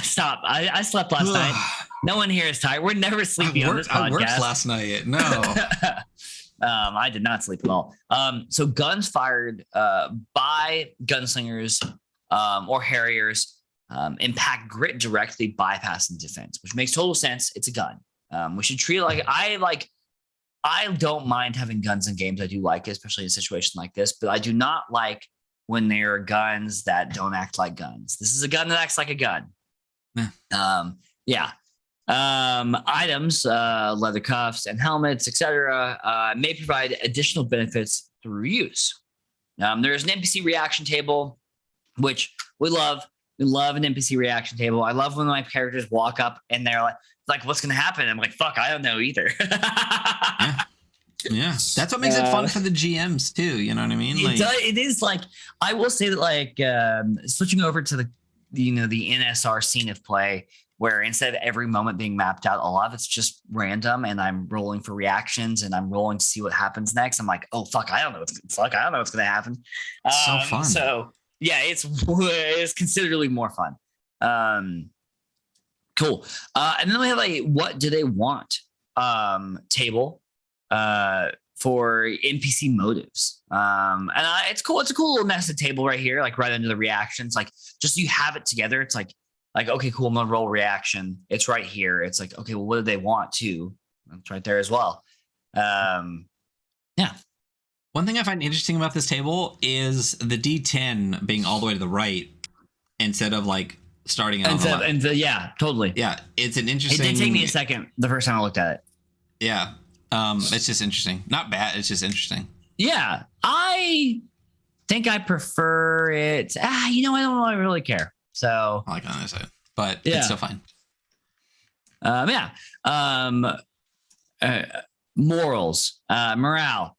Stop. I slept last night. No one here is tired. We're never sleeping on this podcast. I worked last night. No. I did not sleep at all. So guns fired by gunslingers or harriers impact grit directly, bypassing defense, which makes total sense. It's a gun. We should treat it I don't mind having guns in games. I do like it, especially in a situation like this, but I do not like when there are guns that don't act like guns. This is a gun that acts like a gun. Items, leather cuffs and helmets, etc., may provide additional benefits through use. There's an NPC reaction table, which we love. We love an NPC reaction table. I love when my characters walk up and they're like, what's going to happen? I'm like, fuck, I don't know either. Yeah. That's what makes it fun for the GMs too. You know what I mean? It is like, I will say that switching over to the NSR scene of play, where instead of every moment being mapped out, a lot of it's just random, and I'm rolling for reactions and I'm rolling to see what happens next. I'm like, oh fuck, I don't know what's going to happen. So fun. So yeah, it's considerably more fun. Cool. And then we have a what do they want table for NPC motives. And it's cool. It's a cool little nested table right here, like right under the reactions. Like just so you have it together. It's like, okay, cool. I'm gonna roll reaction. It's right here. It's like, okay, well, what do they want too? It's right there as well. Yeah. One thing I find interesting about this table is the D10 being all the way to the right instead of like starting on the left. Yeah, totally. Yeah, it's an interesting. It did take me a second the first time I looked at it. Yeah, it's just interesting. Not bad. It's just interesting. Yeah, I think I prefer it. I don't really care. So I like it on the other side, but it's still fine. Morals, morale.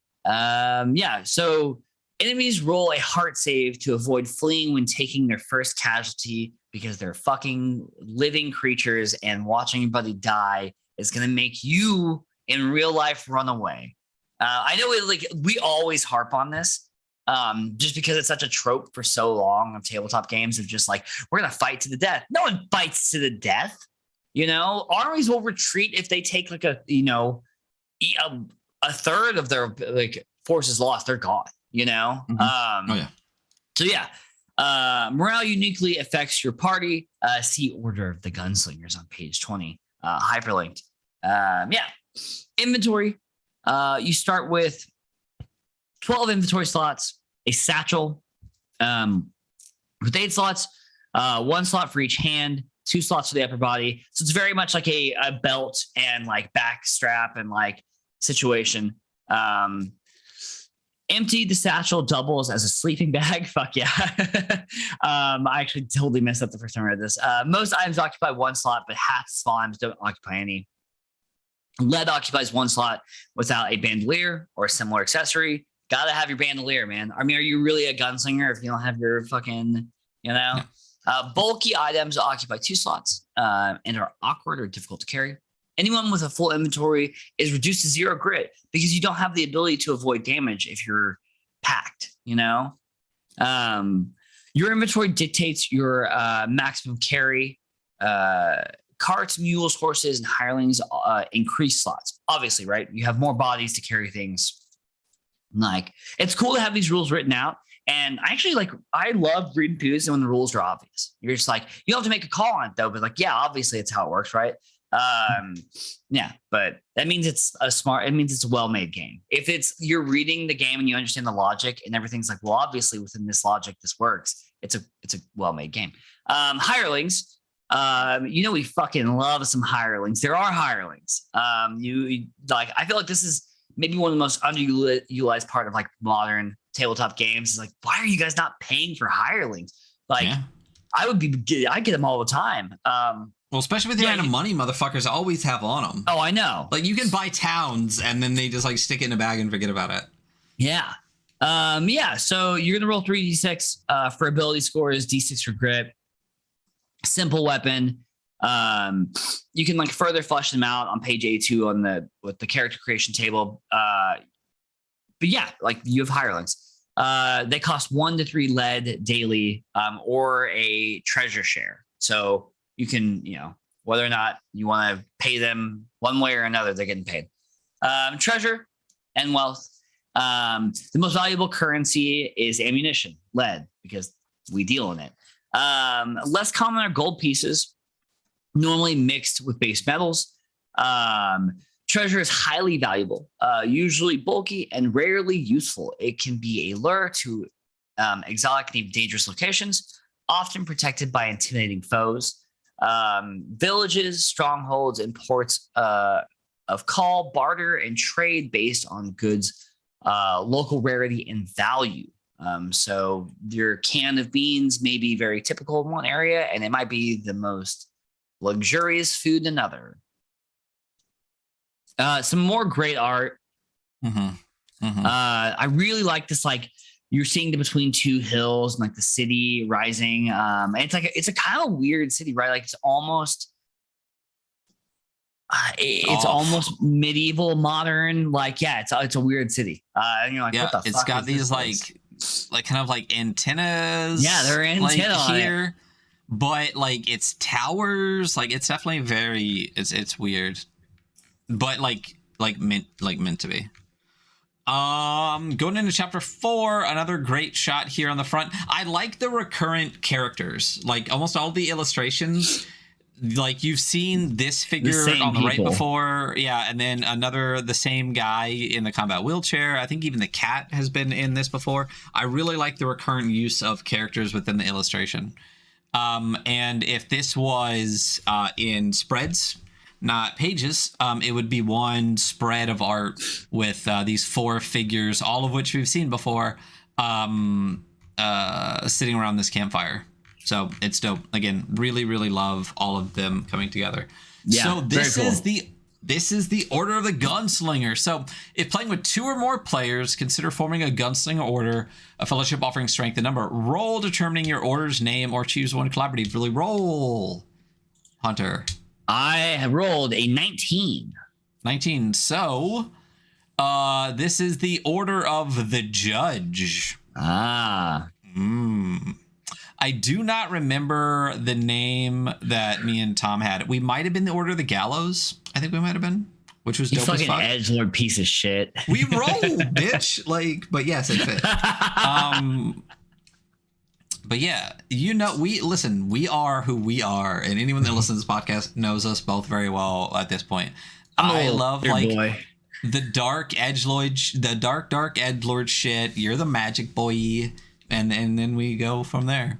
So enemies roll a heart save to avoid fleeing when taking their first casualty, because they're fucking living creatures, and watching your buddy die is going to make you in real life run away. I know we always harp on this. Just because it's such a trope for so long of tabletop games of just like, we're going to fight to the death. No one fights to the death. Armies will retreat if they take like a third of their like forces lost. They're gone, Mm-hmm. So yeah, morale uniquely affects your party. See Order of the Gunslingers on page 20, hyperlinked. Inventory. You start with 12 inventory slots, a satchel, with 8 slots, 1 slot for each hand, 2 slots for the upper body. So it's very much like a belt and like back strap and like situation. Empty the satchel doubles as a sleeping bag. Fuck yeah. I actually totally messed up the first time I read this. Most items occupy 1 slot, but half the small items don't occupy any. Lead occupies 1 slot without a bandolier or a similar accessory. Gotta have your bandolier, man. I mean, are you really a gunslinger if you don't have your fucking, Yeah. Bulky items occupy 2 slots and are awkward or difficult to carry. Anyone with a full inventory is reduced to 0 grit because you don't have the ability to avoid damage if you're packed, Your inventory dictates your maximum carry. Carts, mules, horses, and hirelings increase slots. Obviously, right? You have more bodies to carry things. Like, it's cool to have these rules written out. And I love reading POs when the rules are obvious. You're just like, you don't have to make a call on it though, but like, yeah, obviously it's how it works, right? But that means it's a well-made game. If you're reading the game and you understand the logic and everything's like, well, obviously within this logic, this works. It's a well-made game. Hirelings. We fucking love some hirelings. There are hirelings. I feel like this is maybe one of the most underutilized part of like modern tabletop games. Is like, why are you guys not paying for hirelings? Like, yeah. I get them all the time. Well, especially with the amount of money motherfuckers always have on them. Oh, I know. Like, you can buy towns and then they just like stick it in a bag and forget about it. Yeah. So you're gonna roll 3d6 for ability scores, d6 for grit. Simple weapon. You can like further flesh them out on page A2 with the character creation table. But yeah, like you have hirelings. They cost 1 to 3 lead daily, or a treasure share. So you can, whether or not you want to pay them one way or another, they're getting paid. Treasure and wealth. The most valuable currency is ammunition, lead, because we deal in it. Less common are gold pieces, normally mixed with base metals. Treasure is highly valuable, usually bulky and rarely useful. It can be a lure to exotic and even dangerous locations, often protected by intimidating foes. Villages, strongholds, and ports of call, barter, and trade based on goods, local rarity, and value. So your can of beans may be very typical in one area, and it might be the most luxurious food in another. Some more great art. Mm-hmm. Mm-hmm. I really like this like you're seeing between two hills and like the city rising. And it's a kind of weird city, right? Like it's almost almost medieval, modern. Like, yeah, it's a weird city. And you're like, yeah, what the it's fuck got is these this like kind of like antennas. Yeah, there are antennas like here, but like it's towers. Like it's definitely it's weird, but like meant to be. Going into chapter 4, another great shot here on the front. I like the recurrent characters. Like almost all the illustrations, like you've seen this figure on the right before. Yeah, and then the same guy in the combat wheelchair. I think even the cat has been in this before. I really like the recurrent use of characters within the illustration. And if this was in spreads, not pages, it would be one spread of art with these 4 figures, all of which we've seen before, sitting around this campfire. So it's dope. Again, really, really love all of them coming together. Yeah, so this is the Order of the Gunslinger. So if playing with 2 or more players, consider forming a Gunslinger Order, a fellowship offering strength and number. Roll determining your order's name or choose one collaboratively. Roll, Hunter. I have rolled a 19. 19. So this is the Order of the Judge. I do not remember the name that me and Tom had. We might have been the Order of the Gallows. I think we might have been, which was dope as fuck. Fucking edgelord piece of shit. We rolled, bitch. Like, but yes, it fit. But yeah, we are who we are, and anyone that listens to this podcast knows us both very well at this point. I love the dark edgelord, dark edgelord shit. You're the magic boy, and then we go from there.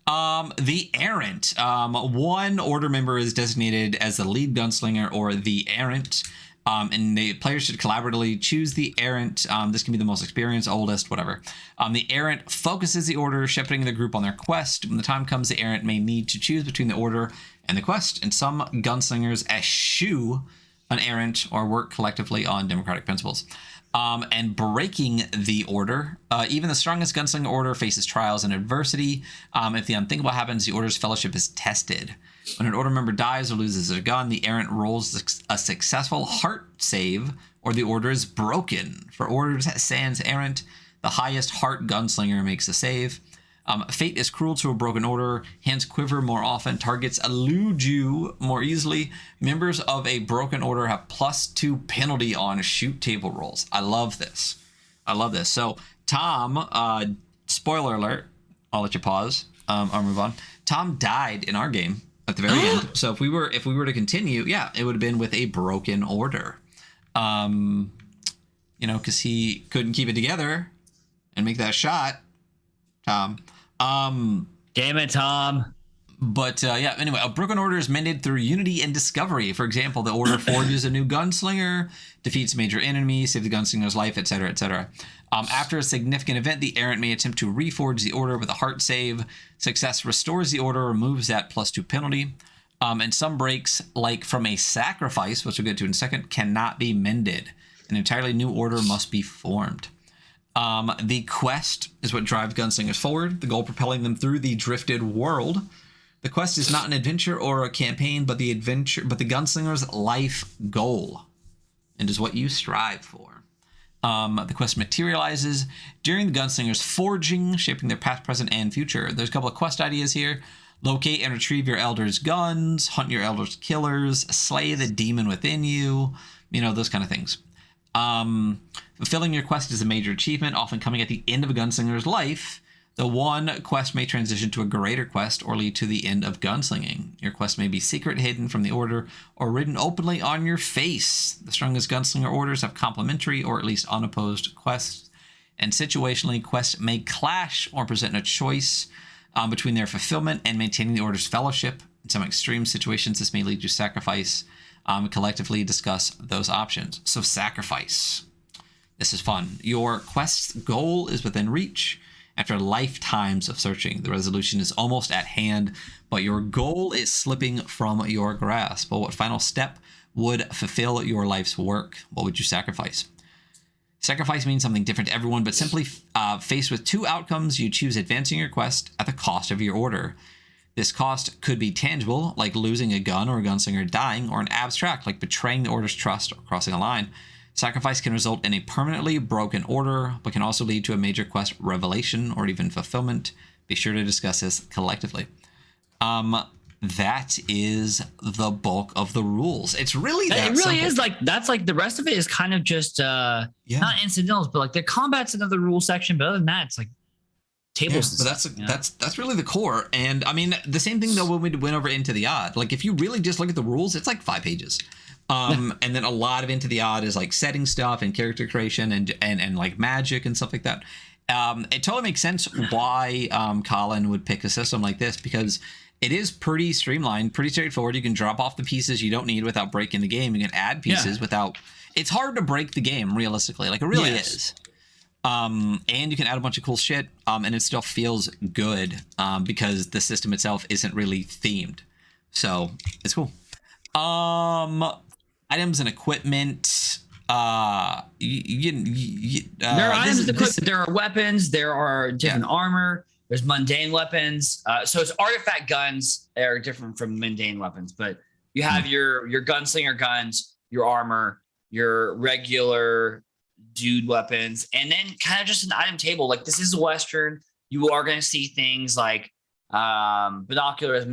The Errant. One order member is designated as the lead gunslinger or the Errant. And the players should collaboratively choose the Errant. This can be the most experienced, oldest, whatever. The Errant focuses the order, shepherding the group on their quest. When the time comes, the Errant may need to choose between the order and the quest. And some gunslingers eschew an Errant or work collectively on democratic principles. And breaking the order. Even the strongest gunslinger order faces trials and adversity. If the unthinkable happens, the order's fellowship is tested. When an order member dies or loses a gun, the Errant rolls a successful heart save, or the order is broken. For orders sans Errant, the highest heart gunslinger makes a save. Fate is cruel to a broken order. Hands quiver more often. Targets elude you more easily. Members of a broken order have +2 penalty on shoot table rolls. I love this. So, Tom, spoiler alert. I'll let you pause. I'll move on. Tom died in our game at the very end. So if we were to continue, yeah, it would have been with a broken order. Because he couldn't keep it together and make that shot. Tom. Damn it, Tom. But yeah, anyway, a broken order is mended through unity and discovery. For example, the order forges a new gunslinger, defeats a major enemy, saves the gunslinger's life, etc., etc. After a significant event, the Errant may attempt to reforge the order with a heart save. Success restores the order, removes that +2 penalty. And some breaks, like from a sacrifice, which we'll get to in a second, cannot be mended. An entirely new order must be formed. The quest is what drives gunslingers forward, the goal propelling them through the drifted world. The quest is not an adventure or a campaign, but the gunslinger's life goal, and is what you strive for. The quest materializes during the gunslinger's forging, shaping their past, present, and future. There's a couple of quest ideas here. Locate and retrieve your elder's guns, hunt your elder's killers, slay the demon within you, those kind of things. Fulfilling your quest is a major achievement, often coming at the end of a gunslinger's life. The one quest may transition to a greater quest or lead to the end of gunslinging. Your quest may be secret, hidden from the order, or written openly on your face. The strongest gunslinger orders have complementary or at least unopposed quests, and situationally, quests may clash or present a choice between their fulfillment and maintaining the order's fellowship. In some extreme situations, this may lead to sacrifice. Collectively discuss those options. So sacrifice. This is fun. Your quest's goal is within reach. After lifetimes of searching, the resolution is almost at hand, but your goal is slipping from your grasp. But what final step would fulfill your life's work? What would you sacrifice? Sacrifice means something different to everyone, but simply faced with two outcomes, you choose advancing your quest at the cost of your order. This cost could be tangible, like losing a gun or a gunslinger dying, or an abstract, like betraying the order's trust or crossing a line. Sacrifice can result in a permanently broken order, but can also lead to a major quest revelation or even fulfillment. Be sure to discuss this collectively. That is the bulk of the rules. It's really that it really simple. is like that's like the rest of it is kind of just not incidentals, but like the combat's another rule section. But other than that, it's like tables. But that's really the core. And I mean, the same thing though when we went over Into the Odd. Like if you really just look at the rules, it's like 5 pages. And then a lot of Into the Odd is like setting stuff and character creation and like magic and stuff like that. It totally makes sense why Colin would pick a system like this, because it is pretty streamlined, pretty straightforward. You can drop off the pieces you don't need without breaking the game. You can add pieces without. It's hard to break the game realistically. Like it really is. And you can add a bunch of cool shit, and it still feels good because the system itself isn't really themed. So it's cool. Items and equipment. There are items and equipment. There are weapons. There are different armor. There's mundane weapons. So it's artifact guns that are different from mundane weapons. But you have your gunslinger guns, your armor, your regular dude weapons, and then kind of just an item table. Like this is a Western. You are going to see things like binoculars,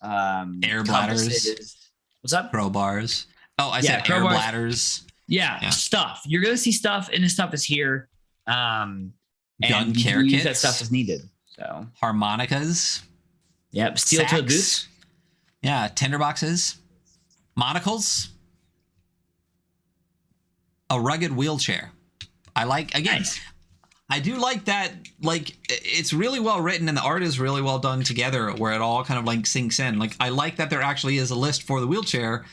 air bladders. What's up? Crowbars. Oh, I said air bladders. Yeah, stuff. You're going to see stuff, and the stuff is here. Gun care kits. That stuff is needed. So harmonicas. Yep. Steel-toed boots. Yeah. Tinderboxes. Monocles. A rugged wheelchair. I like, again, nice. I do like that. Like it's really well written and the art is really well done together where it all kind of like sinks in. Like I like that there actually is a list for the wheelchair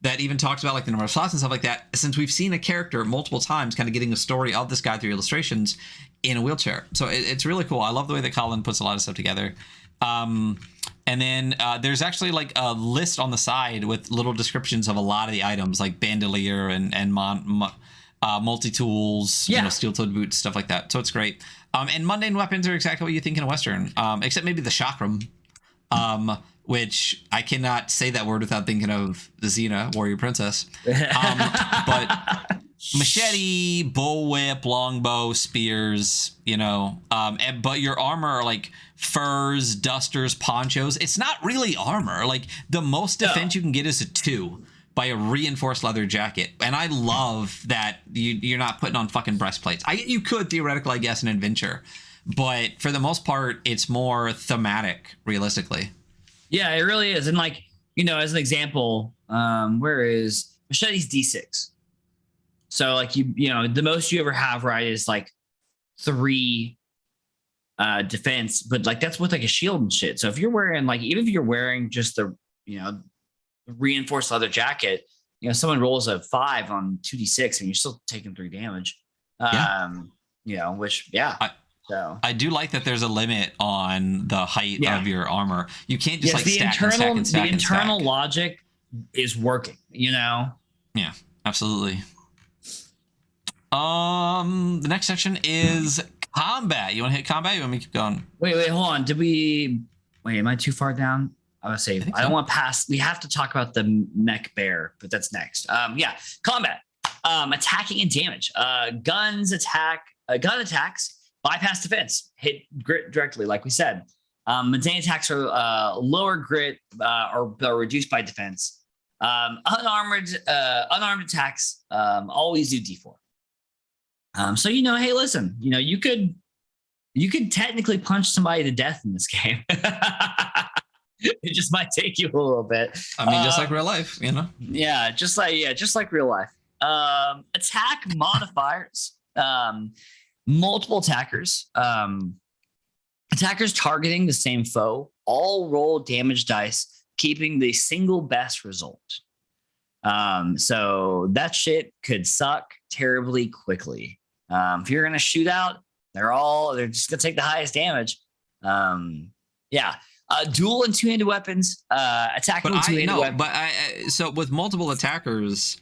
that even talks about like the number of slots and stuff like that, since we've seen a character multiple times kind of getting a story of this guy through illustrations in a wheelchair. So it's really cool. I love the way that Colin puts a lot of stuff together. And then there's actually like a list on the side with little descriptions of a lot of the items like bandolier and multi-tools, steel-toed boots, stuff like that. So it's great. And mundane weapons are exactly what you think in a Western, except maybe the chakram, which I cannot say that word without thinking of the Xena, Warrior Princess. But machete, bullwhip, longbow, spears, but your armor are like furs, dusters, ponchos. It's not really armor. Like the most defense you can get is a 2 by a reinforced leather jacket. And I love that you're not putting on fucking breastplates. You could theoretically, I guess, in adventure, but for the most part, it's more thematic, realistically. Yeah, it really is. And like, as an example, where is machete's D6? So like the most you ever have, right, is like 3 defense, but like that's with like a shield and shit. So if you're wearing like, even if you're wearing just the reinforced leather jacket, someone rolls a 5 on 2d6 and you're still taking 3 damage. So I do like that there's a limit on the height of your armor. You can't just stack the internal logic is working, Yeah, absolutely. The next section is combat. You want to hit combat? You want me to keep going? Wait, hold on. Am I too far down? I would say I don't want to pass. We have to talk about the mech bear, but that's next. Combat. Attacking and damage. Gun attacks bypass defense, hit grit directly, like we said. Mundane attacks are lower grit or reduced by defense. Unarmed attacks always do D4. So hey, listen, you could technically punch somebody to death in this game. It just might take you a little bit. I mean, just like real life, Yeah, just like real life. Attack modifiers. Multiple attackers. Attackers targeting the same foe all roll damage dice, keeping the single best result. So that shit could suck terribly quickly. If you're gonna shoot out, they're just gonna take the highest damage. Dual and 2-handed weapons. Attacking with 2-handed weapons. So with multiple attackers,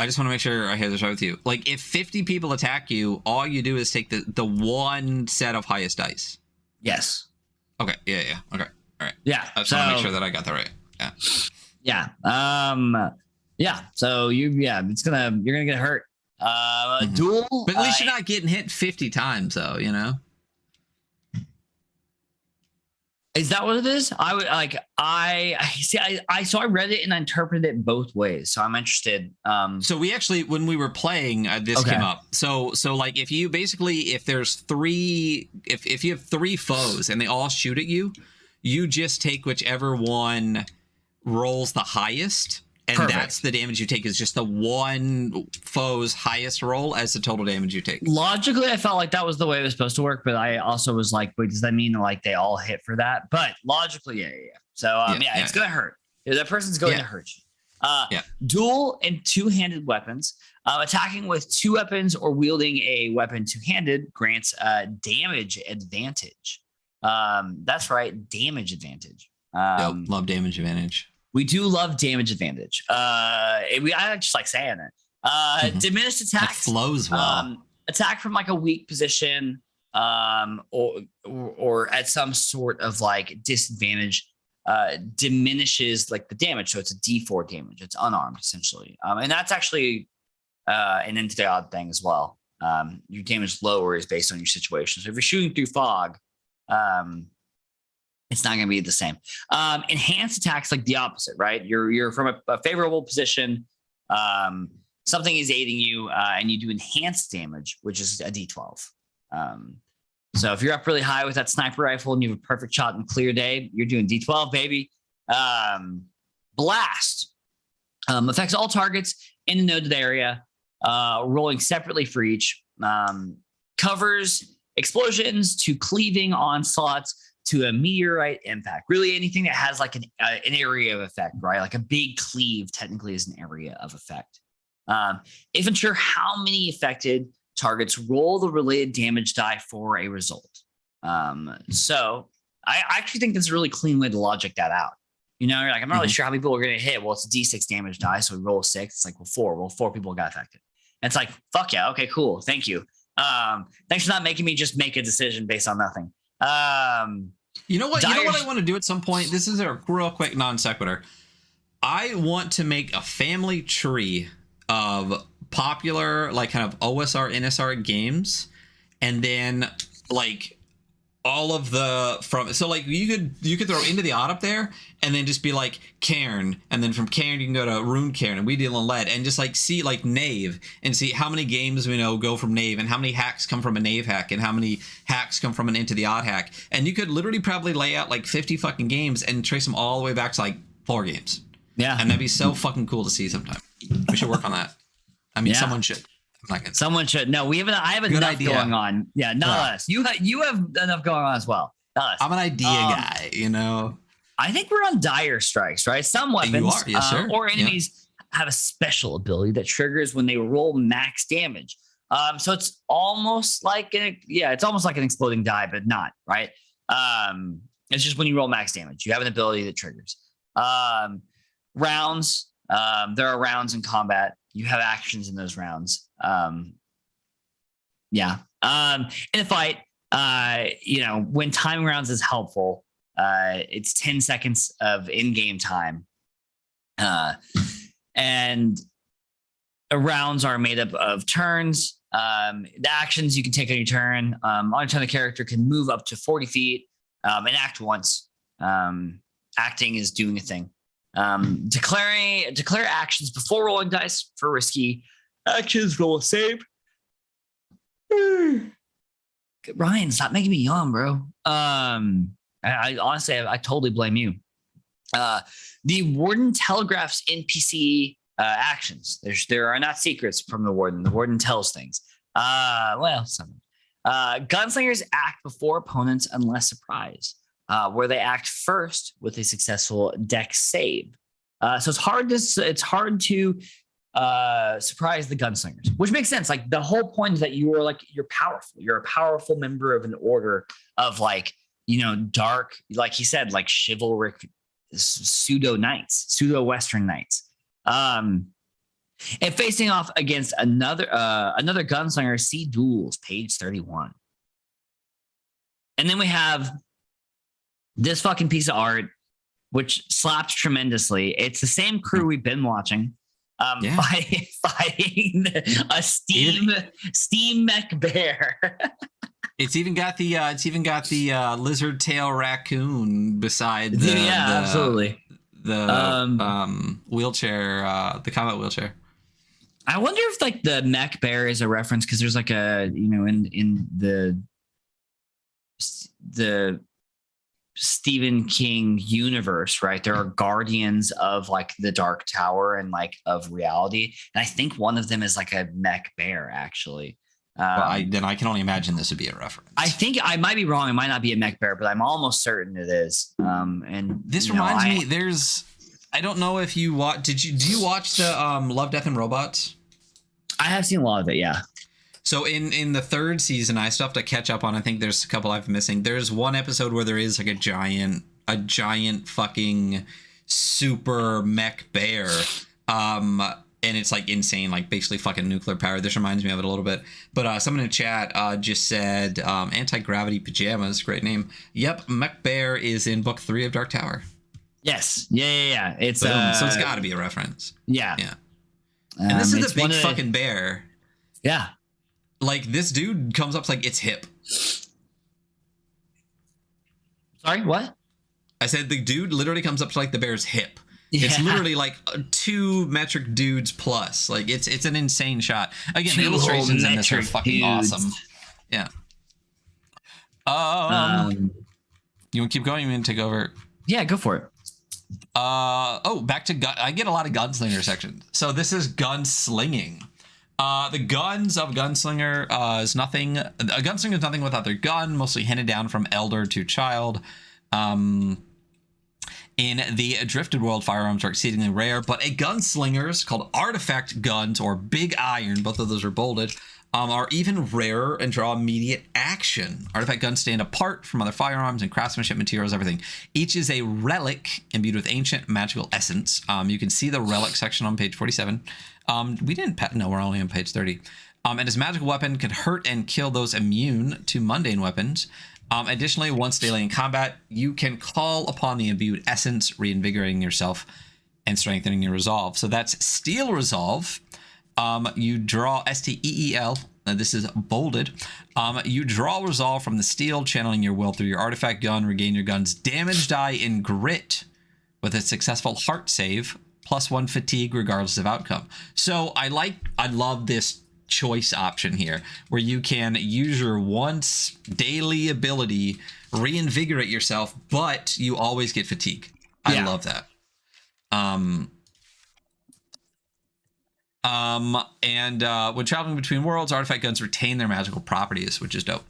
I just want to make sure I hear this right with you. Like, if 50 people attack you, all you do is take the one set of highest dice. Yes. Okay. Yeah. Okay. All right. Yeah. I just want to make sure that I got that right. Yeah. Yeah. Yeah. So you're gonna get hurt. Duel. But at least you're not getting hit 50 times, though. You know. Is that what it is? I would like. I see. So I read it and I interpreted it both ways. So I'm interested. So we actually, when we were playing, this came up. So like, if you if there's three, if you have three foes and they all shoot at you, you just take whichever one rolls the highest, and Perfect. That's the damage you take. Is just the one foe's highest roll as the total damage you take. Logically, I felt like that was the way it was supposed to work, but I also was like, wait, does that mean like they all hit for that? But logically, yeah. So it's gonna hurt. That person's going to hurt you. Duel and two-handed weapons. Attacking with two weapons or wielding a weapon two-handed grants damage advantage. That's right, damage advantage. Love damage advantage. We do love damage advantage. I just like saying it. Diminished attacks. That flows well. Attack from like a weak position, or at some sort of like disadvantage, diminishes like the damage. So it's a D4 damage. It's unarmed essentially, and that's actually an into the odd thing as well. Your damage lower is based on your situation. So if you're shooting through fog, it's not going to be the same. Enhanced attacks, like the opposite, right? You're from a favorable position. Something is aiding you, and you do enhanced damage, which is a D12. So if you're up really high with that sniper rifle and you have a perfect shot in clear day, you're doing D12, baby. Blast affects all targets in the noded area, rolling separately for each. Covers explosions to cleaving onslaughts to a meteorite impact. Really anything that has like an area of effect, right? Like a big cleave technically is an area of effect. If unsure how many affected targets, roll the related damage die for a result. So I actually think that's a really clean way to logic that out. You know, you're like, I'm not really sure how many people are going to hit. Well, it's a D6 damage die. So we roll a 6. It's like, well, 4. Well, 4 people got affected. And it's like, fuck yeah. Okay, cool. Thank you. Thanks for not making me just make a decision based on nothing. You know what? You know what I want to do at some point? This is a real quick non sequitur. I want to make a family tree of popular, like kind of OSR, NSR games, and then like all of the so like you could throw Into the Odd up there, and then just be like Cairn, and then from Cairn you can go to Rune Cairn, and we deal in lead, and just like see like Knave, and see how many games we know go from Knave, and how many hacks come from a Knave hack, and how many hacks come from an Into the Odd hack, and you could literally probably lay out like 50 fucking games and trace them all the way back to like 4 games. Yeah, and that'd be so fucking cool to see sometime. We should work on that. I mean, someone should. Someone should. No, we haven't. I have enough going on. Yeah, not us. You have enough going on as well. Not us. I'm an idea guy. You know. I think we're on dire strikes, right? Some weapons you are, yes, sir. Or enemies have a special ability that triggers when they roll max damage. So it's almost like it's almost like an exploding die, but not right. It's just when you roll max damage, you have an ability that triggers. Rounds. There are rounds in combat. You have actions in those rounds. In a fight, when timing rounds is helpful, it's 10 seconds of in-game time. And rounds are made up of turns. The actions you can take on your turn. On a turn, the character can move up to 40 feet and act once. Acting is doing a thing. Declare actions before rolling dice for risky actions. Roll a save. Ryan, stop making me yawn, bro. I honestly, I totally blame you. The warden telegraphs NPC actions. There are not secrets from the warden. The warden tells things. Some. Gunslingers act before opponents unless surprised. Where they act first with a successful dex save. So it's hard to surprise the gunslingers, which makes sense. Like the whole point is that you're powerful. You're a powerful member of an order of dark, like he said, like chivalric pseudo knights, pseudo Western knights. And facing off against another gunslinger, see Duels, page 31. And then we have this fucking piece of art, which slaps tremendously. It's the same crew we've been watching, fighting a steam mech bear. It's even got the lizard tail raccoon beside the absolutely the wheelchair, the combat wheelchair. I wonder if like the mech bear is a reference because there's like a in the Stephen King universe, right? There are guardians of like the Dark Tower and like of reality, and I think one of them is like a mech bear actually. Then I can only imagine this would be a reference. I think I might be wrong. It might not be a mech bear, but I'm almost certain it is. And this reminds me, I don't know if you watch. Do you watch the Love, Death, and Robots? I have seen a lot of it. Yeah. So in the third season, I still have to catch up on. I think there's a couple I've missing. There's one episode where there is like a giant fucking super mech bear. And it's like insane, like basically fucking nuclear power. This reminds me of it a little bit. But someone in chat just said Anti-Gravity Pajamas, great name. Yep, Mech Bear is in book 3 of Dark Tower. Yes. Yeah. It's so it's got to be a reference. Yeah. And this is a big fucking bear. Yeah. Like this dude comes up like it's hip. Sorry, what? I said the dude literally comes up to like the bear's hip. Yeah. It's literally like 2 metric dudes plus. Like it's an insane shot. Again, the illustrations in this are fucking awesome. Yeah. You want to keep going? You want to take over? Yeah, go for it. Back to gun. I get a lot of gunslinger sections. So this is gunslinging. The guns of gunslinger is nothing. A gunslinger is nothing without their gun, mostly handed down from elder to child. In the Drifted World, firearms are exceedingly rare, but a gunslingers called artifact guns or big iron, both of those are bolded, are even rarer and draw immediate action. Artifact guns stand apart from other firearms and craftsmanship materials, everything. Each is a relic imbued with ancient magical essence. You can see the relic section on page 47. No, we're only on page 30. And his magical weapon can hurt and kill those immune to mundane weapons. Additionally, once daily in combat, you can call upon the imbued essence, reinvigorating yourself and strengthening your resolve. So that's Steel Resolve. You draw Steel. This is bolded. You draw Resolve from the steel, channeling your will through your artifact gun. Regain your gun's damage die in grit with a successful heart save, +1 fatigue regardless of outcome. So I love this choice option here where you can use your once daily ability, reinvigorate yourself, but you always get fatigue. I love that. When traveling between worlds, artifact guns retain their magical properties, which is dope.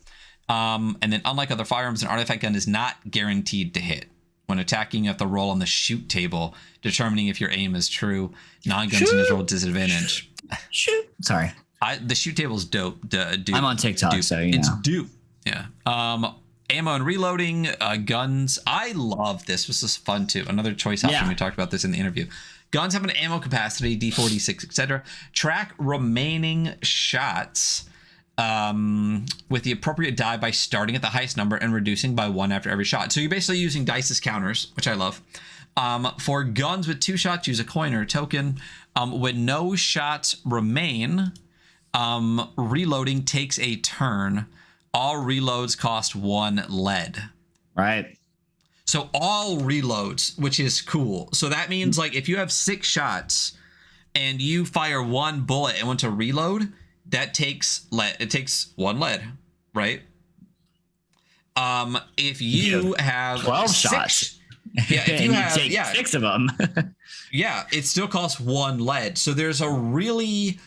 And then unlike other firearms, an artifact gun is not guaranteed to hit. When attacking, you have to roll on the shoot table, determining if your aim is true. Non-gunslinger's roll disadvantage. Shoot. Sorry. The shoot table's dope. I'm on TikTok, so it's dope. Yeah. Ammo and reloading, guns. I love this. This is fun too. Another choice option. We talked about this in the interview. Guns have an ammo capacity, D46, etc. Track remaining shots with the appropriate die by starting at the highest number and reducing by 1 after every shot. So you're basically using dice as counters, which I love. For guns with 2 shots, use a coin or a token. When no shots remain, reloading takes a turn. All reloads cost 1 lead. Right. So all reloads, which is cool. So that means like if you have 6 shots and you fire 1 bullet and want to reload, that takes lead. It takes 1 lead, right? If you have 12 shots, if you have take 6 of them, it still costs 1 lead. So there's a really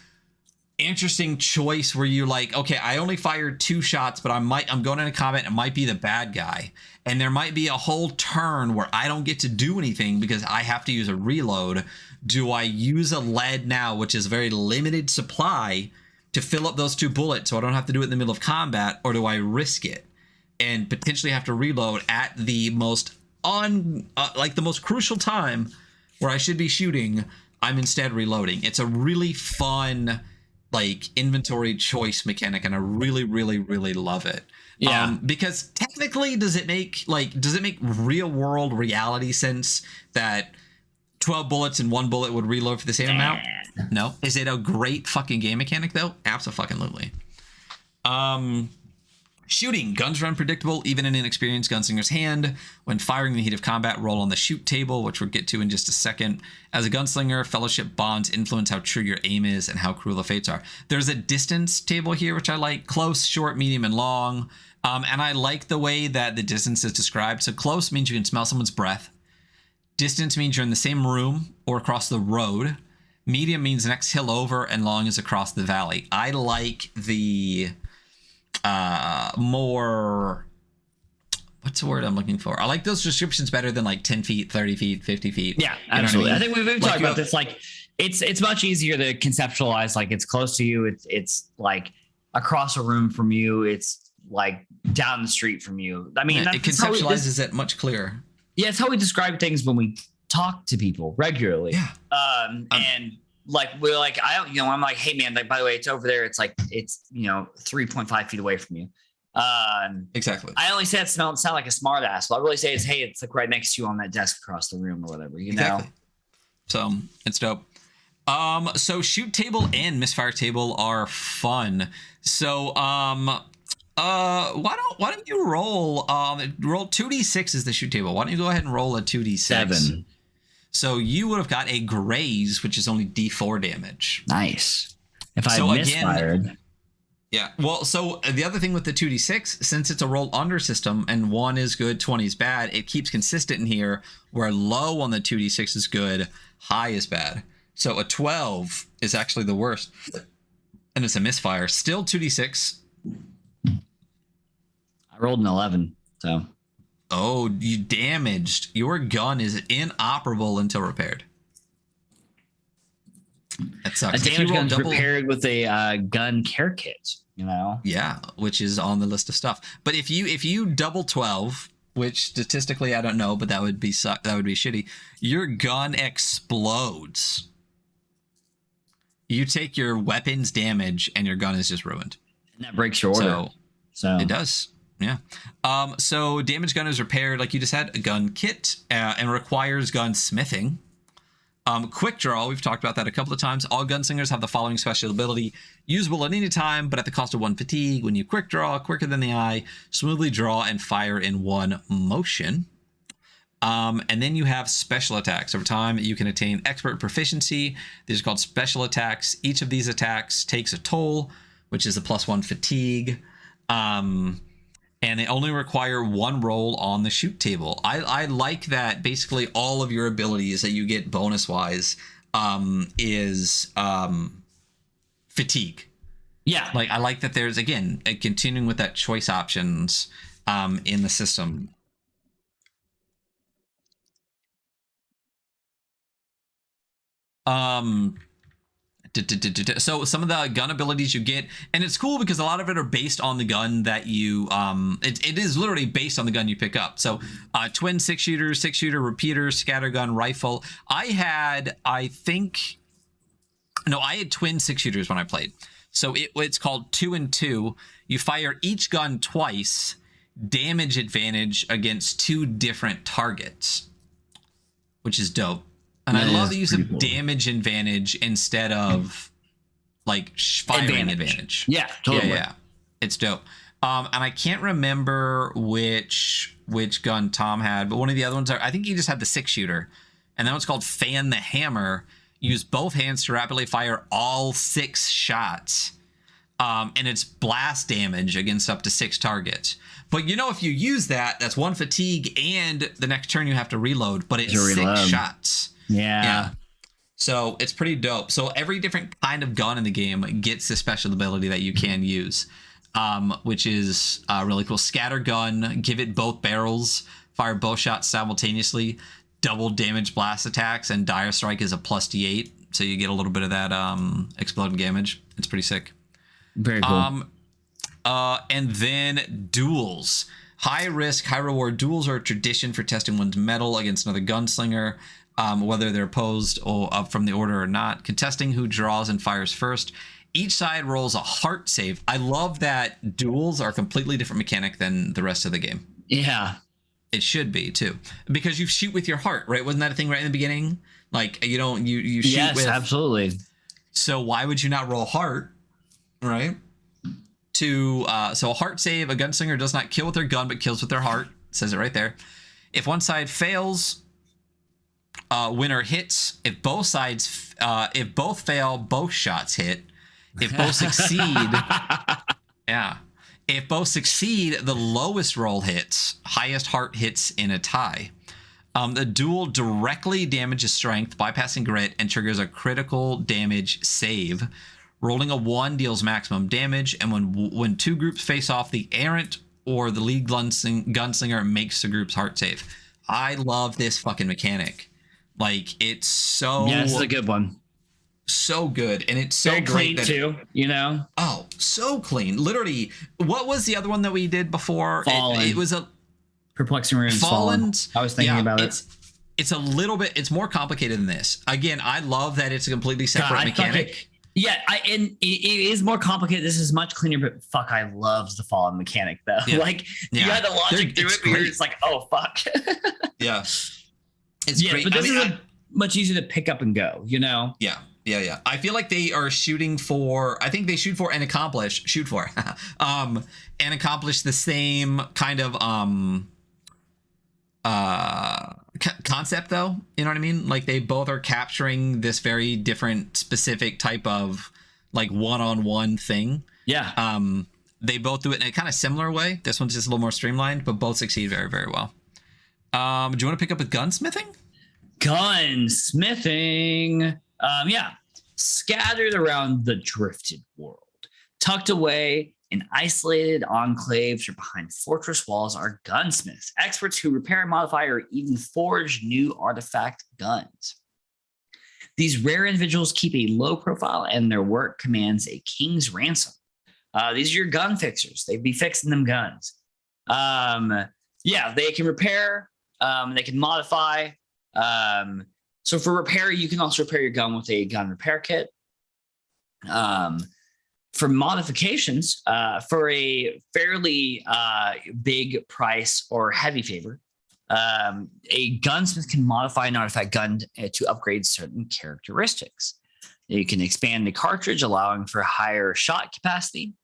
interesting choice where you're like, okay, I only fired 2 shots, but I'm going into combat and might be the bad guy, and there might be a whole turn where I don't get to do anything because I have to use a reload. Do I use a lead now, which is a very limited supply, to fill up those 2 bullets so I don't have to do it in the middle of combat, or do I risk it and potentially have to reload at the most the most crucial time where I should be shooting? I'm instead reloading. It's a really fun like inventory choice mechanic, and I really, really, really love it. Yeah. Because technically, does it make real world reality sense that 12 bullets and 1 bullet would reload for the same amount? No. Is it a great fucking game mechanic though? Absolutely. Shooting. Guns are unpredictable, even in an inexperienced gunslinger's hand. When firing in the heat of combat, roll on the shoot table, which we'll get to in just a second. As a gunslinger, fellowship bonds influence how true your aim is and how cruel the fates are. There's a distance table here, which I like. Close, short, medium, and long. And I like the way that the distance is described. So close means you can smell someone's breath. Distance means you're in the same room or across the road. Medium means the next hill over, and long is across the valley. I like the more, what's the word I'm looking for? I like those descriptions better than like 10 feet, 30 feet, 50 feet. Yeah, absolutely. I think we've talked about this. Like, it's much easier to conceptualize. Like, it's close to you. It's like across a room from you. It's like down the street from you. I mean, it conceptualizes it much clearer. Yeah, it's how we describe things when we talk to people regularly. Yeah. And like we're like, I'm like, hey man, like by the way, it's over there. It's like 3.5 feet away from you. Exactly. I only say it sound like a smart ass, but I really say it's, hey, it's like right next to you on that desk across the room or whatever, exactly. So it's dope. So shoot table and misfire table are fun. So why don't you roll 2d6 is the shoot table. Why don't you go ahead and roll a 2d6? 7. So you would have got a graze, which is only d4 damage. Nice. If I misfired. Yeah. Well, so the other thing with the 2d6, since it's a roll under system and 1 is good, 20 is bad, it keeps consistent in here where low on the 2d6 is good, high is bad. So a 12 is actually the worst. And it's a misfire. Still 2d6. I rolled an 11, so. Oh, you damaged. Your gun is inoperable until repaired. That sucks. A damaged gun is repaired with a gun care kit, Yeah, which is on the list of stuff. But if you double 12, which statistically I don't know, but that would be shitty. Your gun explodes. You take your weapons damage, and your gun is just ruined. And that breaks your order. So it does. Yeah. So damaged gun is repaired, like you just had, a gun kit, and requires gun smithing. Quick draw, we've talked about that a couple of times. All gunslingers have the following special ability: usable at any time, but at the cost of 1 fatigue. When you quick draw, quicker than the eye, smoothly draw and fire in one motion. And then you have special attacks. Over time, you can attain expert proficiency. These are called special attacks. Each of these attacks takes a toll, which is a +1 fatigue. And they only require 1 roll on the shoot table. I like that basically all of your abilities that you get bonus-wise is fatigue. Yeah. Like, I like that there's, again, continuing with that choice options in the system. So some of the gun abilities you get, and it's cool because a lot of it are based on the gun that you it is literally based on the gun you pick up. So twin 6-shooter, repeater, scattergun, rifle. I had twin 6-shooters when I played. So it's called 2 and 2. You fire each gun twice, damage advantage against 2 different targets, which is dope. And I love the use of damage advantage instead of like firing advantage. Yeah, totally. Yeah. It's dope. And I can't remember which gun Tom had, but one of the other ones I think he just had the 6-shooter. And that one's called Fan the Hammer. Use both hands to rapidly fire all 6 shots. And it's blast damage against up to 6 targets. But if you use that, that's 1 fatigue, and the next turn you have to reload, but it's 6 shots. Yeah. So it's pretty dope. So every different kind of gun in the game gets the special ability that you can use, which is really cool. Scatter gun, give it both barrels, fire both shots simultaneously, double damage blast attacks, and dire strike is a +D8. So you get a little bit of that exploding damage. It's pretty sick. Very cool. And then duels. High risk, high reward duels are a tradition for testing one's mettle against another gunslinger. whether they're opposed or up from the order or not, contesting who draws and fires first. Each side rolls a heart save. I love that duels are a completely different mechanic than the rest of the game. Yeah. It should be too, because you shoot with your heart, right? Wasn't that a thing right in the beginning? Like you shoot yes, with. Absolutely. So why would you not roll heart, right? So a heart save, a gunslinger does not kill with their gun, but kills with their heart. It says it right there. If one side fails, winner hits. If both fail, both shots hit. If both succeed, yeah. If both succeed, the lowest roll hits. Highest heart hits in a tie. The duel directly damages strength, bypassing grit, and triggers a critical damage save. Rolling a 1 deals maximum damage, and when two groups face off, the errant or the lead gunslinger makes the group's heart save. I love this fucking mechanic. Like, it's so... Yeah, this is a good one. So good, and it's so very great clean too, you know. Oh, so clean. Literally, what was the other one that we did before? It was a Perplexing Ruins. Fallen. I was thinking about it. It's a little bit. It's more complicated than this. Again, I love that it's a completely separate mechanic. And it is more complicated. This is much cleaner, but fuck, I loved the Fallen mechanic though. Yeah. You had the logic through it, but you're just like, oh fuck. Yeah, it's great. But this is much easier to pick up and go. You know. Yeah. I feel like they are shooting for. I think they shoot for and accomplish the same kind of concept, though. You know what I mean? Like, they both are capturing this very different, specific type of like one-on-one thing. Yeah. They both do it in a kind of similar way. This one's just a little more streamlined, but both succeed very, very well. Do you want to pick up with gunsmithing? Scattered around the drifted world, tucked away in isolated enclaves or behind fortress walls, are gunsmiths, experts who repair and modify or even forge new artifact guns. These rare individuals keep a low profile, and their work commands a king's ransom. These are your gun fixers. They be fixing them guns. They can repair. They can modify. So for repair, you can also repair your gun with a gun repair kit. For modifications, for a fairly big price or heavy favor, a gunsmith can modify an artifact gun to upgrade certain characteristics. You can expand the cartridge, allowing for higher shot capacity.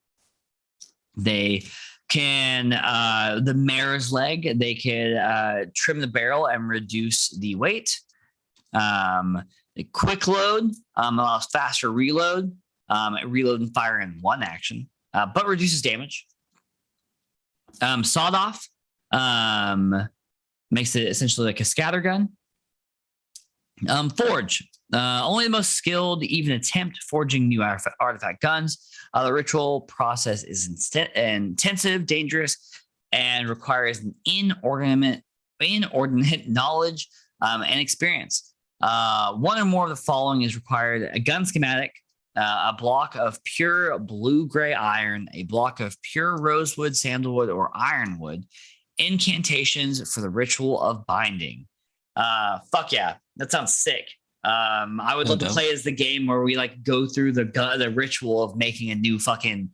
They can, the mare's leg, they can trim the barrel and reduce the weight. A quick load allows faster reload. Reload and fire in one action, but reduces damage. Sawed off makes it essentially like a scatter gun. Forge. Only the most skilled even attempt forging new artifact guns. The ritual process is intensive, dangerous, and requires an inordinate knowledge and experience. One or more of the following is required: a gun schematic, a block of pure blue-gray iron, a block of pure rosewood, sandalwood, or ironwood, incantations for the ritual of binding. Fuck yeah, that sounds sick. I would love to play as the game where we like go through the ritual of making a new fucking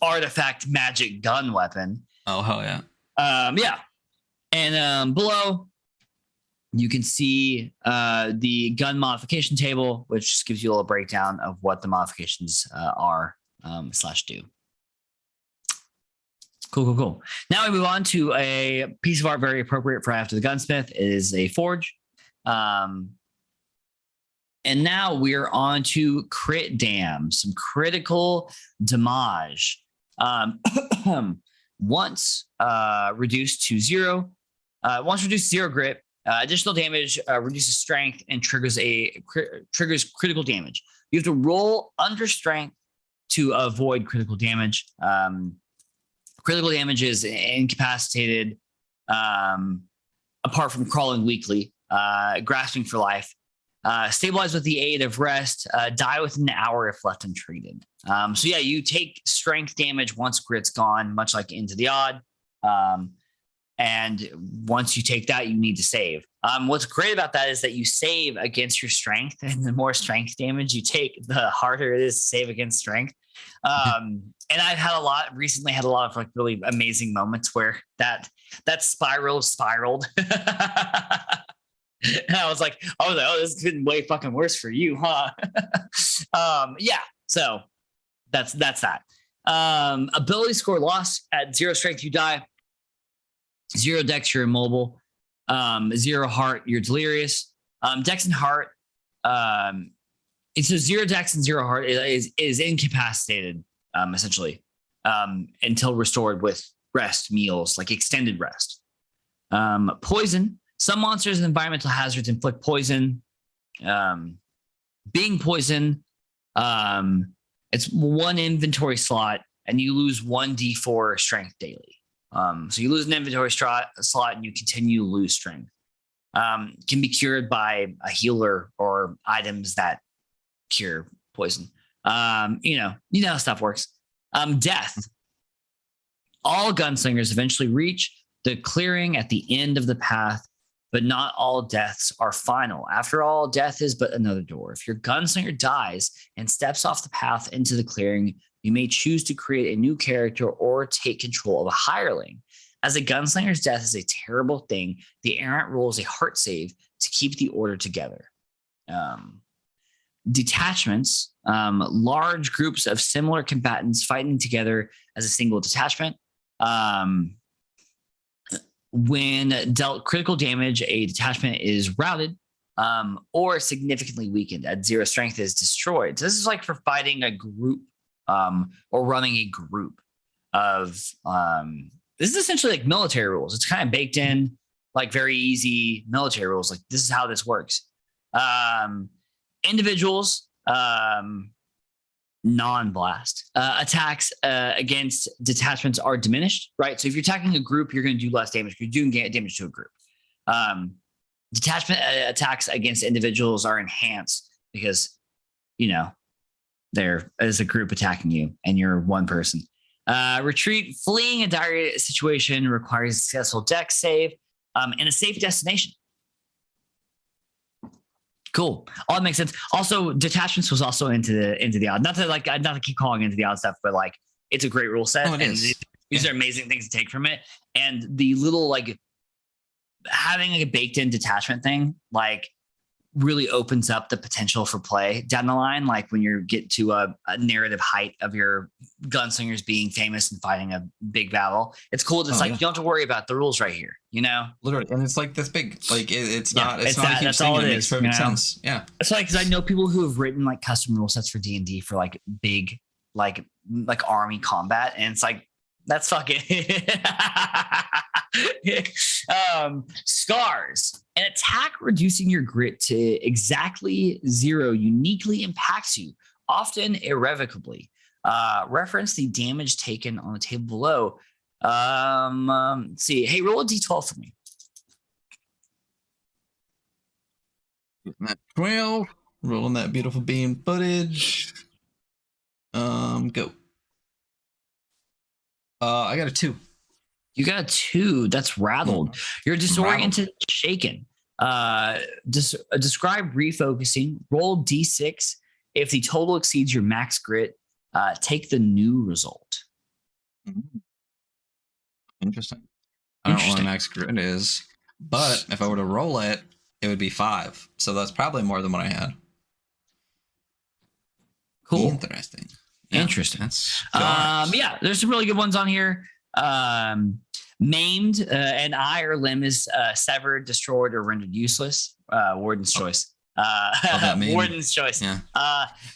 artifact magic gun weapon. Oh hell yeah. And below you can see the gun modification table, which just gives you a little breakdown of what the modifications are / do. Cool. Now we move on to a piece of art very appropriate for after the gunsmith. It is a forge. And now we're on to crit dam, some critical damage. Once reduced to zero grit, additional damage reduces strength and triggers critical damage. You have to roll under strength to avoid critical damage. Critical damage is incapacitated, apart from crawling weakly, grasping for life, stabilize with the aid of rest, die within an hour if left untreated. You take strength damage once grit's gone, much like Into the Odd. And once you take that, you need to save. What's great about that is that you save against your strength, and the more strength damage you take, the harder it is to save against strength. And I've recently had a lot of like really amazing moments where that spiraled. And I was like, oh, this has been way fucking worse for you, huh? Yeah. So that's that. Ability score loss at 0 strength, you die. 0 dex, you're immobile. 0 heart, you're delirious. Dex and heart. It's a 0 dex and 0 heart is incapacitated, essentially, until restored with rest, meals, like extended rest. Poison. Some monsters and environmental hazards inflict poison. Being poison, it's 1 inventory slot, and you lose 1d4 strength daily. So you lose an inventory slot, and you continue to lose strength. Can be cured by a healer or items that cure poison. You know how stuff works. Death. All gunslingers eventually reach the clearing at the end of the path, but not all deaths are final. After all, death is but another door. If your gunslinger dies and steps off the path into the clearing, you may choose to create a new character or take control of a hireling. As a gunslinger's death is a terrible thing, the errant rolls a heart save to keep the order together. Detachments, large groups of similar combatants fighting together as a single detachment. When dealt critical damage, a detachment is routed or significantly weakened. At 0 strength is destroyed. So this is like for fighting a group or running a group of this is essentially like military rules. It's kind of baked in, like very easy military rules. Like this is how this works. Individuals, non-blast attacks against detachments are diminished, right? So if you're attacking a group, you're going to do less damage. You're doing damage to a group. Detachment attacks against individuals are enhanced because, there is a group attacking you and you're one person. Retreat. Fleeing a dire situation requires a successful dex save and a safe destination. Cool. All that makes sense. Also, detachments was also into the odd. Not to keep calling into the odd stuff, but like it's a great rule set. Oh, it is. These are amazing things to take from it. And the little like having like a baked in detachment thing, like really opens up the potential for play down the line. Like when you get to a narrative height of your gunslingers being famous and fighting a big battle, it's cool. It's you don't have to worry about the rules right here, literally. And it's like this big, like it's not a huge that's thing. all It it makes is, perfect sense. Yeah. It's like, cause I know people who have written like custom rule sets for D&D for like big, like army combat. And it's like, that's fucking scars. An attack reducing your grit to exactly 0 uniquely impacts you, often irrevocably. Reference the damage taken on the table below. Let's see. Hey, roll a d12 for me. That 12, rolling that beautiful beam footage. Go. I got a 2. You got a 2. That's rattled. You're disoriented, shaken. Describe refocusing. Roll d6. If the total exceeds your max grit, take the new result. Interesting. I don't know what my max grit is, but if I were to roll it, it would be 5. So that's probably more than what I had. Cool. Interesting. Interesting. Yeah, there's some really good ones on here. Maimed, an eye or limb is severed, destroyed, or rendered useless. Warden's choice. Warden's choice. Yeah.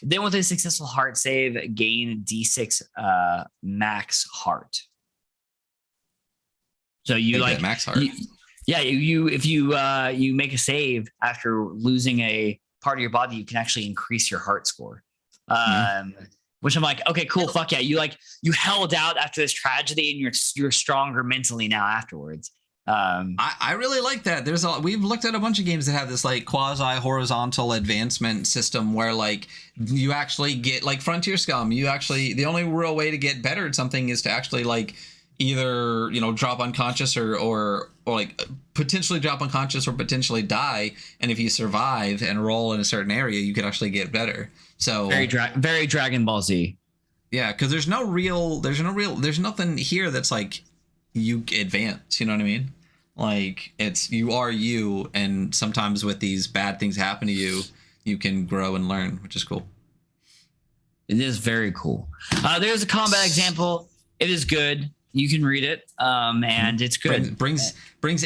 Then with a successful heart save, gain D6 max heart. So you like max heart. If you make a save after losing a part of your body, you can actually increase your heart score. Which I'm like, okay, cool, fuck yeah. You held out after this tragedy, and you're stronger mentally now afterwards. I really like that. We've looked at a bunch of games that have this like quasi horizontal advancement system where like you actually get like Frontier Scum. The only real way to get better at something is to actually like either drop unconscious or like potentially drop unconscious or potentially die, and if you survive and roll in a certain area, you could actually get better. So very Dragon Ball Z. Yeah, because there's nothing here that's like you advance. You know what I mean? Like you are you, and sometimes with these bad things happen to you, you can grow and learn, which is cool. It is very cool. There's a combat example. It is good. You can read it, and it's good. Brings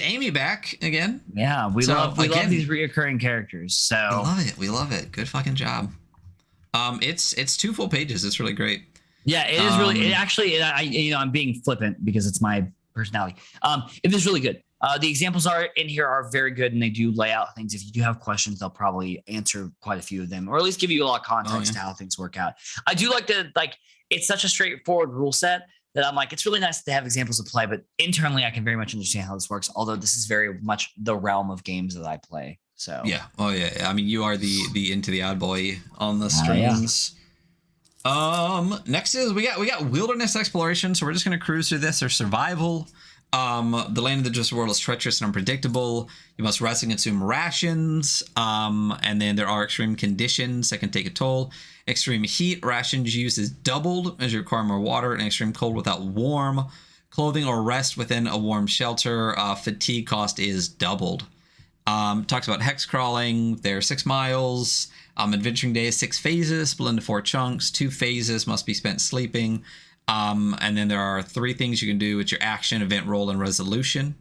Amy back again. Yeah, we love these reoccurring characters. So we love it. Good fucking job. It's 2 full pages. It's really great. Yeah, it is really. It actually, I'm being flippant because it's my personality. It is really good. The examples in here are very good, and they do lay out things. If you do have questions, they'll probably answer quite a few of them, or at least give you a lot of context to how things work out. I do like it's such a straightforward rule set that I'm like, it's really nice to have examples of play, but internally I can very much understand how this works. Although this is very much the realm of games that I play. So yeah, I mean, you are the into the odd boy on the streams. Next is we got wilderness exploration, so we're just gonna cruise through this. Or survival. The land of the just world is treacherous and unpredictable. You must rest and consume rations. And then there are extreme conditions that can take a toll. Extreme heat, rations use is doubled as you require more water, and extreme cold without warm clothing or rest within a warm shelter. Fatigue cost is doubled. Talks about hex crawling. There are 6 miles. Adventuring day is 6 phases, split into 4 chunks. 2 phases must be spent sleeping. And then there are 3 things you can do with your action, event, roll, and resolution.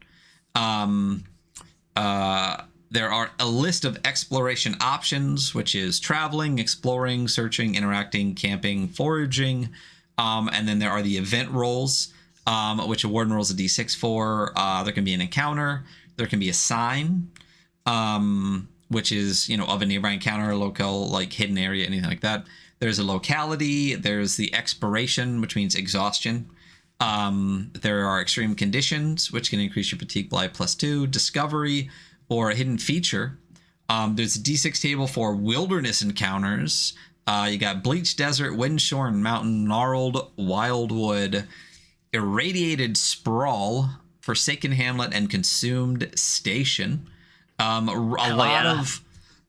There are a list of exploration options, which is traveling, exploring, searching, interacting, camping, foraging. And then there are the event rolls, which a warden rolls a d6 for. There can be an encounter. There can be a sign, which is, of a nearby encounter, local, like hidden area, anything like that. There's a locality. There's the expiration, which means exhaustion. There are extreme conditions, which can increase your fatigue by +2. Discovery, or a hidden feature. There's a d6 table for wilderness encounters. You got bleached desert, wind-shorn mountain, gnarled wildwood, irradiated sprawl, forsaken hamlet, and consumed station.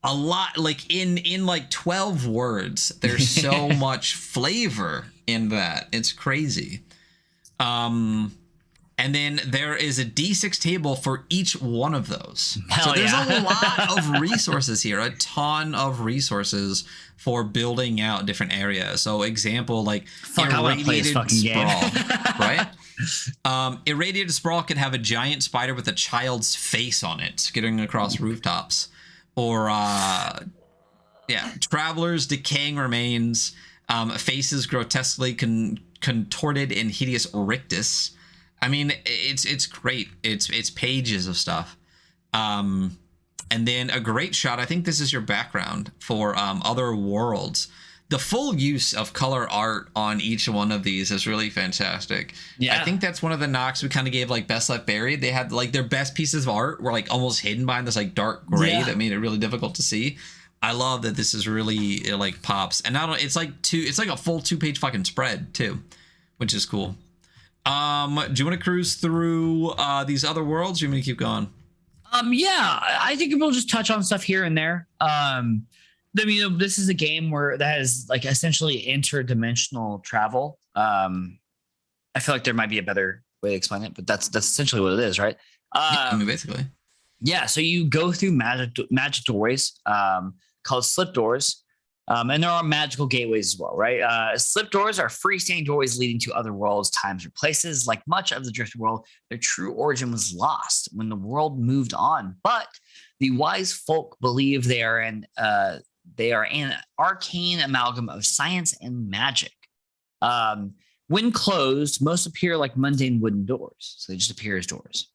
A lot, like in like 12 words. There's so much flavor in that. It's crazy. And then there is a d6 table for each one of those. So there's a lot of resources here, a ton of resources for building out different areas. So example, like irradiated sprawl, right? Irradiated sprawl can have a giant spider with a child's face on it getting across rooftops. Or, travelers' decaying remains, faces grotesquely contorted in hideous rictus. I mean, it's great. It's pages of stuff. And then a great shot. I think this is your background for other worlds. The full use of color art on each one of these is really fantastic. Yeah, I think that's one of the knocks we kind of gave like Best Left Buried. They had like their best pieces of art were like almost hidden behind this like dark gray that made it really difficult to see. I love that this is really, it like pops, and not only it's like a full 2-page fucking spread too, which is cool. Do you want to cruise through these other worlds? Or you want me to keep going? I think we'll just touch on stuff here and there. This is a game that has like essentially interdimensional travel. I feel like there might be a better way to explain it, but that's essentially what it is, right? Basically. Yeah. So you go through magic doorways, called slip doors. And there are magical gateways as well, right? Slip doors are freestanding doorways leading to other worlds, times, or places. Like much of the Drifted world, their true origin was lost when the world moved on. But the wise folk believe they are an arcane amalgam of science and magic. When closed, most appear like mundane wooden doors. So they just appear as doors.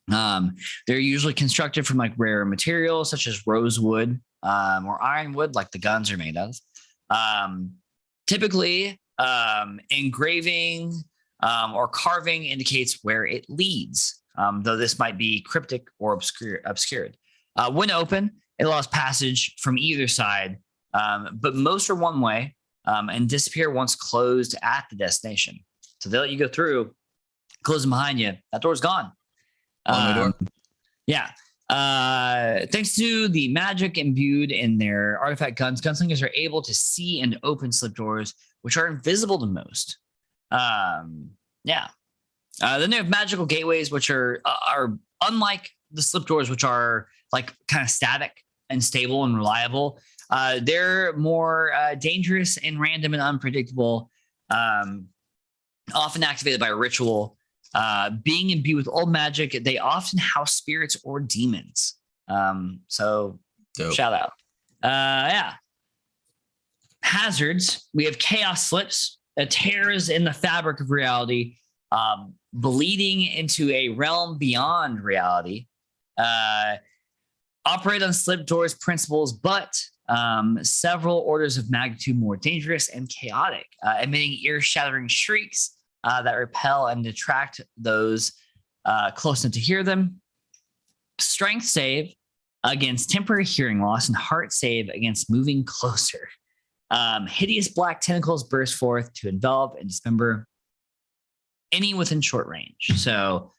They're usually constructed from like rare materials such as rosewood, or ironwood, like the guns are made of. Typically, engraving or carving indicates where it leads, though this might be cryptic or obscured. When open, it allows passage from either side, but most are one way and disappear once closed at the destination. So they let you go through, close them behind you. That door's gone. Yeah. Thanks to the magic imbued in their artifact guns, gunslingers are able to see and open slip doors, which are invisible to most. Then they have magical gateways, which are unlike the slip doors, which are like kind of static and stable and reliable. They're more dangerous and random and unpredictable, often activated by a ritual. Being imbued with old magic, they often house spirits or demons. So dope. Shout out. Hazards. We have chaos slips, tears in the fabric of reality, bleeding into a realm beyond reality. Operate on slip doors principles, but several orders of magnitude more dangerous and chaotic, emitting ear-shattering shrieks that repel and detract those close enough to hear them. Strength save against temporary hearing loss, and heart save against moving closer. Hideous black tentacles burst forth to envelop and dismember any within short range. So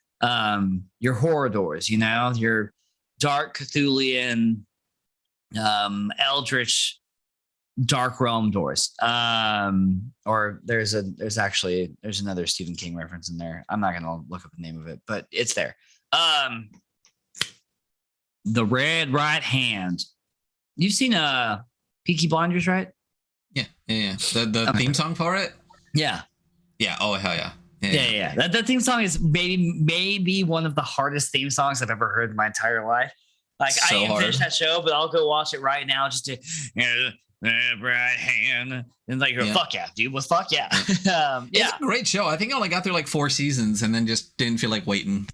your horror doors, your dark Cthulian, eldritch, dark realm doors. Or there's another Stephen King reference in there. I'm not gonna look up the name of it, but it's there. The Red Right Hand. You've seen Peaky Blinders, right? Yeah. The theme song for it. Yeah. Oh hell yeah. Yeah. That theme song is maybe one of the hardest theme songs I've ever heard in my entire life. Like so I didn't finish that show, but I'll go watch it right now just to right hand and like fuck yeah, dude. Well, fuck yeah. It's a great show. I think I only got through like 4 seasons and then just didn't feel like waiting.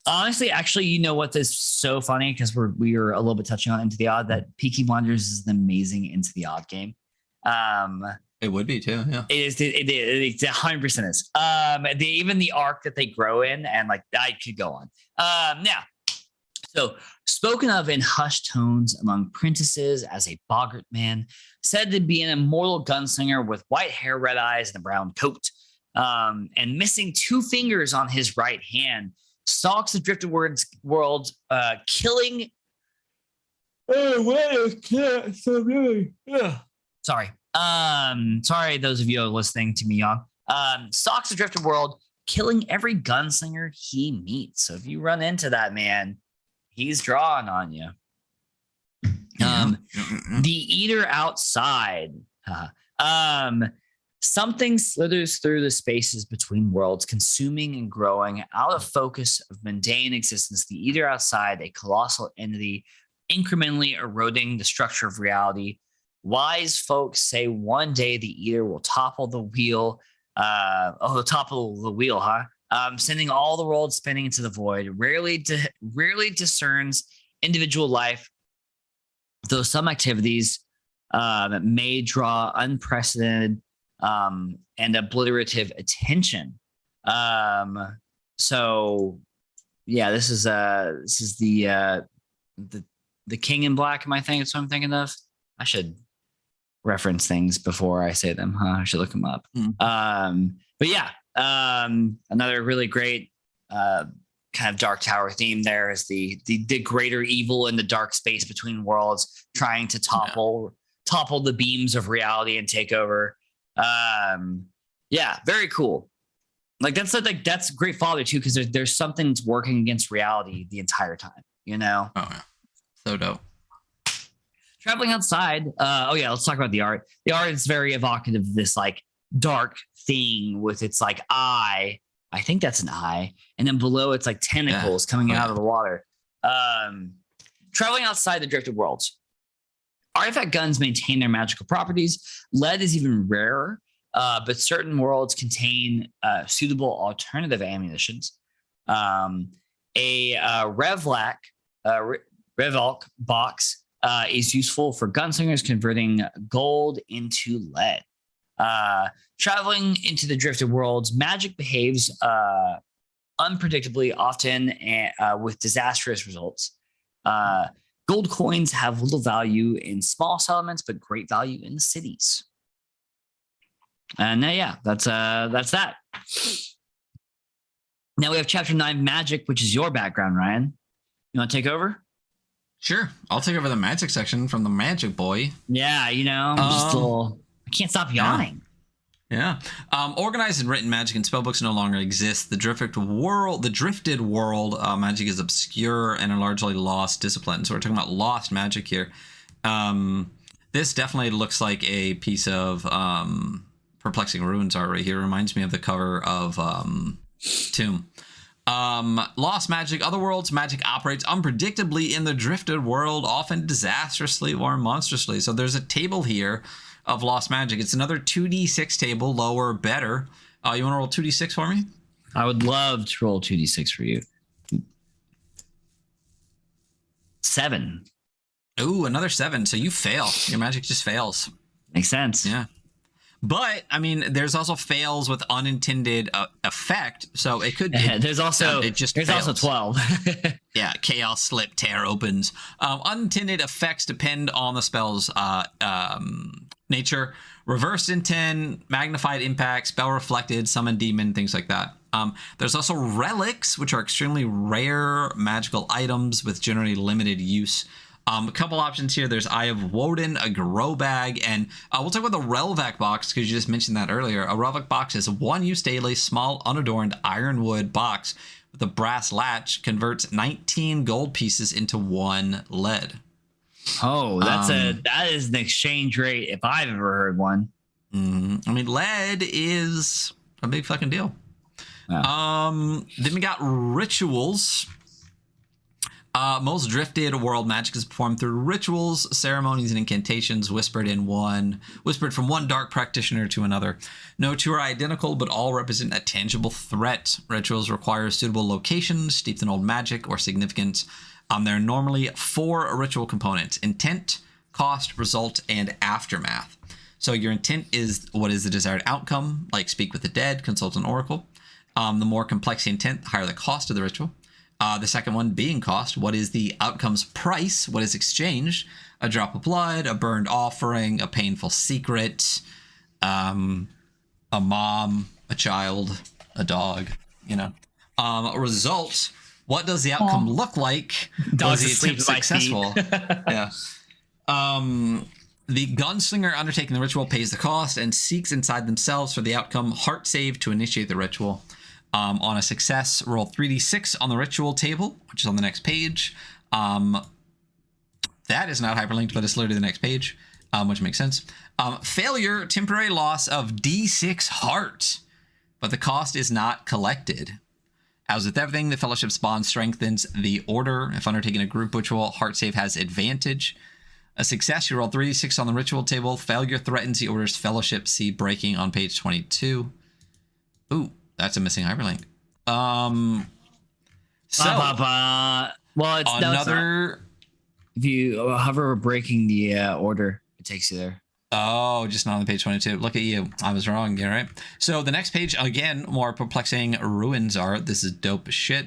Honestly, actually, you know what is so funny, because we were a little bit touching on Into the Odd, that Peaky Blinders is an amazing Into the Odd game. It would be too, yeah. It is. It 100% is. Even the arc that they grow in, and like I could go on. Now, so spoken of in hushed tones among prentices as a boggart man, said to be an immortal gunslinger with white hair, red eyes, and a brown coat, and missing 2 fingers on his right hand, stalks the drifted world, killing. Sorry. Sorry, those of you who are listening to me young. Stalks the drifted world, killing every gunslinger he meets. So if you run into that man, he's drawing on you. The Eater outside. Something slithers through the spaces between worlds, consuming and growing out of focus of mundane existence. The Eater outside, a colossal entity, incrementally eroding the structure of reality. Wise folks say one day the Eater will topple the wheel. Sending all the world spinning into the void. Rarely discerns individual life, though some activities may draw unprecedented and obliterative attention. So yeah, this is the King in Black. Am I thinking? That's what I'm thinking of. I should reference things before I say them. I should look them up. But yeah, another really great kind of Dark Tower theme. There is the greater evil in the dark space between worlds, trying to topple the beams of reality and take over. Very cool. Like that's great father too, because there's something that's working against reality the entire time. Oh yeah, so dope. Traveling outside. Let's talk about the art. The art is very evocative of this like dark thing with its like eye. I think that's an eye, and then below it's like tentacles coming out of the water. Traveling outside the drifted worlds. Artifact guns maintain their magical properties. Lead is even rarer, but certain worlds contain suitable alternative ammunitions. A Revlak box is useful for gunslingers converting gold into lead. Traveling into the drifted worlds, magic behaves unpredictably, often with disastrous results. Gold coins have little value in small settlements, but great value in the cities. And that's that. Now we have chapter 9 magic, which is your background, Ryan. You want to take over? Sure. I'll take over the magic section from the magic boy. Yeah, I'm just a little, I can't stop yawning. Yeah. Organized and written magic and spellbooks no longer exist. The drifted world magic is obscure and a largely lost discipline. So we're talking about lost magic here. This definitely looks like a piece of Perplexing Ruins art right here. Reminds me of the cover of Tomb. Lost magic, other worlds, magic operates unpredictably in the drifted world, often disastrously or monstrously. So there's a table here of lost magic. It's another 2d6 table, lower, better. You want to roll 2d6 for me? I would love to roll 2d6 for you. 7. Ooh, another 7. So you fail. Your magic just fails. Makes sense. Yeah. But I mean, there's also fails with unintended effect, so it could. There's also 12. Yeah, chaos, slip, tear, opens. Unintended effects depend on the spell's nature. Reversed intent, magnified impact, spell reflected, summon demon, things like that. There's also relics, which are extremely rare magical items with generally limited use. A couple options here. There's Eye of Woden, a grow bag, and we'll talk about the Relvac box because you just mentioned that earlier. A Relvac box is a one-use daily, small, unadorned ironwood box with a brass latch. Converts 19 gold pieces into 1 lead. Oh, that is an exchange rate if I've ever heard one. I mean, lead is a big fucking deal. Yeah. Then we got rituals. Most drifted world magic is performed through rituals, ceremonies, and incantations whispered from one dark practitioner to another. No two are identical, but all represent a tangible threat. Rituals require suitable locations, steeped in old magic, or significance. There are normally 4 ritual components: intent, cost, result, and aftermath. So your intent is what is the desired outcome, like speak with the dead, consult an oracle. The more complex the intent, the higher the cost of the ritual. The second one being cost. What is the outcome's price? What is exchanged? A drop of blood, a burned offering, a painful secret, a mom, a child, a dog, A result. What does the outcome look like? Dogs was the attempt successful? Yeah. The gunslinger undertaking the ritual pays the cost and seeks inside themselves for the outcome. Heart save to initiate the ritual. On a success, roll 3d6 on the ritual table, which is on the next page. That is not hyperlinked, but it's literally the next page, which makes sense. Failure, temporary loss of d6 heart, but the cost is not collected. As with everything, the fellowship's bond strengthens the order. If undertaking a group ritual, heart save has advantage. A success, you roll 3d6 on the ritual table. Failure threatens the order's fellowship. See breaking on page 22. Ooh. That's a missing hyperlink. Well, it's another. If you hover over breaking the order, it takes you there. Oh, just not on page 22. Look at you. I was wrong. Yeah, right. So the next page, again, more Perplexing Ruins art. This is dope as shit.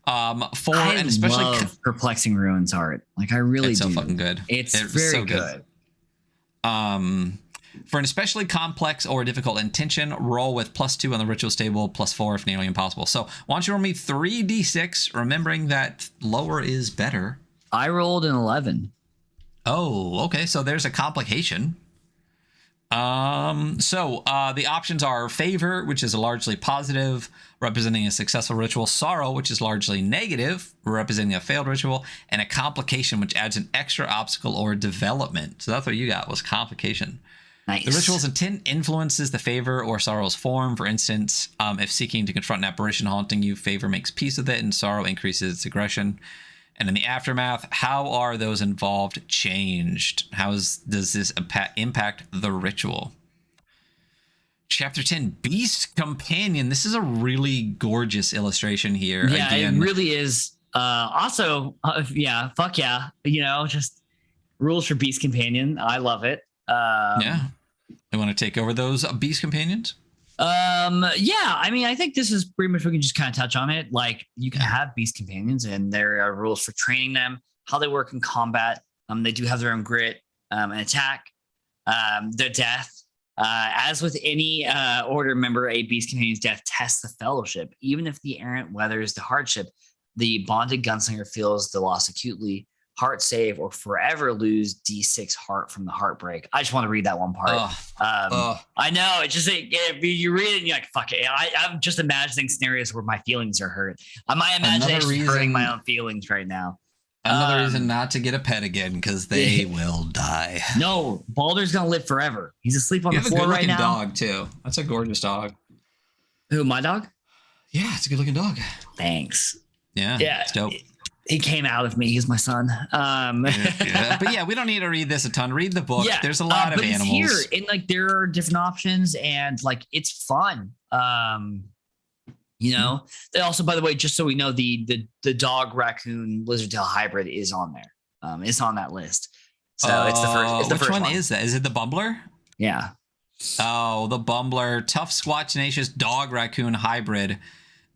And especially love Perplexing Ruins art. Like I really do. It's so fucking good. It's very so good. For an especially complex or difficult intention, roll with +2 on the rituals table, +4 if nearly impossible. So why don't you roll me 3d6, remembering that lower is better. I rolled an 11. Oh, okay. So there's a complication. The options are favor, which is largely positive, representing a successful ritual; sorrow, which is largely negative, representing a failed ritual; and a complication, which adds an extra obstacle or development. So that's what you got, was complication. Nice. The ritual's intent influences the favor or sorrow's form. For instance, if seeking to confront an apparition haunting you, favor makes peace with it, and sorrow increases its aggression. And in the aftermath, how are those involved changed? Does this impact the ritual? Chapter 10, Beast Companion. This is a really gorgeous illustration here. Yeah, again. It really is. Fuck yeah. Just rules for Beast Companion. I love it. Yeah. You want to take over those Beast Companions? I think this is pretty much, we can just kind of touch on it. Like you can have Beast Companions and there are rules for training them, how they work in combat. They do have their own grit, and attack, their death, As with any order member, a beast companion's death tests the fellowship. Even if the errant weathers the hardship, the bonded gunslinger feels the loss acutely. Heart save or forever lose D6 heart from the heartbreak. I just want to read that one part. I know it's just you read it and you're like, fuck it. I'm just imagining scenarios where my feelings are hurt. My imagination is hurting my own feelings right now. Another reason not to get a pet again, because they will die. No, Baldur's gonna live forever. He's asleep on the floor right now. You have a good-looking dog too. That's a gorgeous dog. Who, my dog? Yeah, it's a good-looking dog. Thanks. Yeah, it's dope. He came out of me. He's my son. But yeah, we don't need to read this a ton. Read the book. Yeah, there's a lot of animals. Here, and like there are different options, and like it's fun. They also, by the way, just so we know, the dog raccoon lizard tail hybrid is on there. It's on that list. So it's the first. It's the which first one is that? Is it the Bumbler? Yeah. Oh, the Bumbler, tough, squat, tenacious dog raccoon hybrid,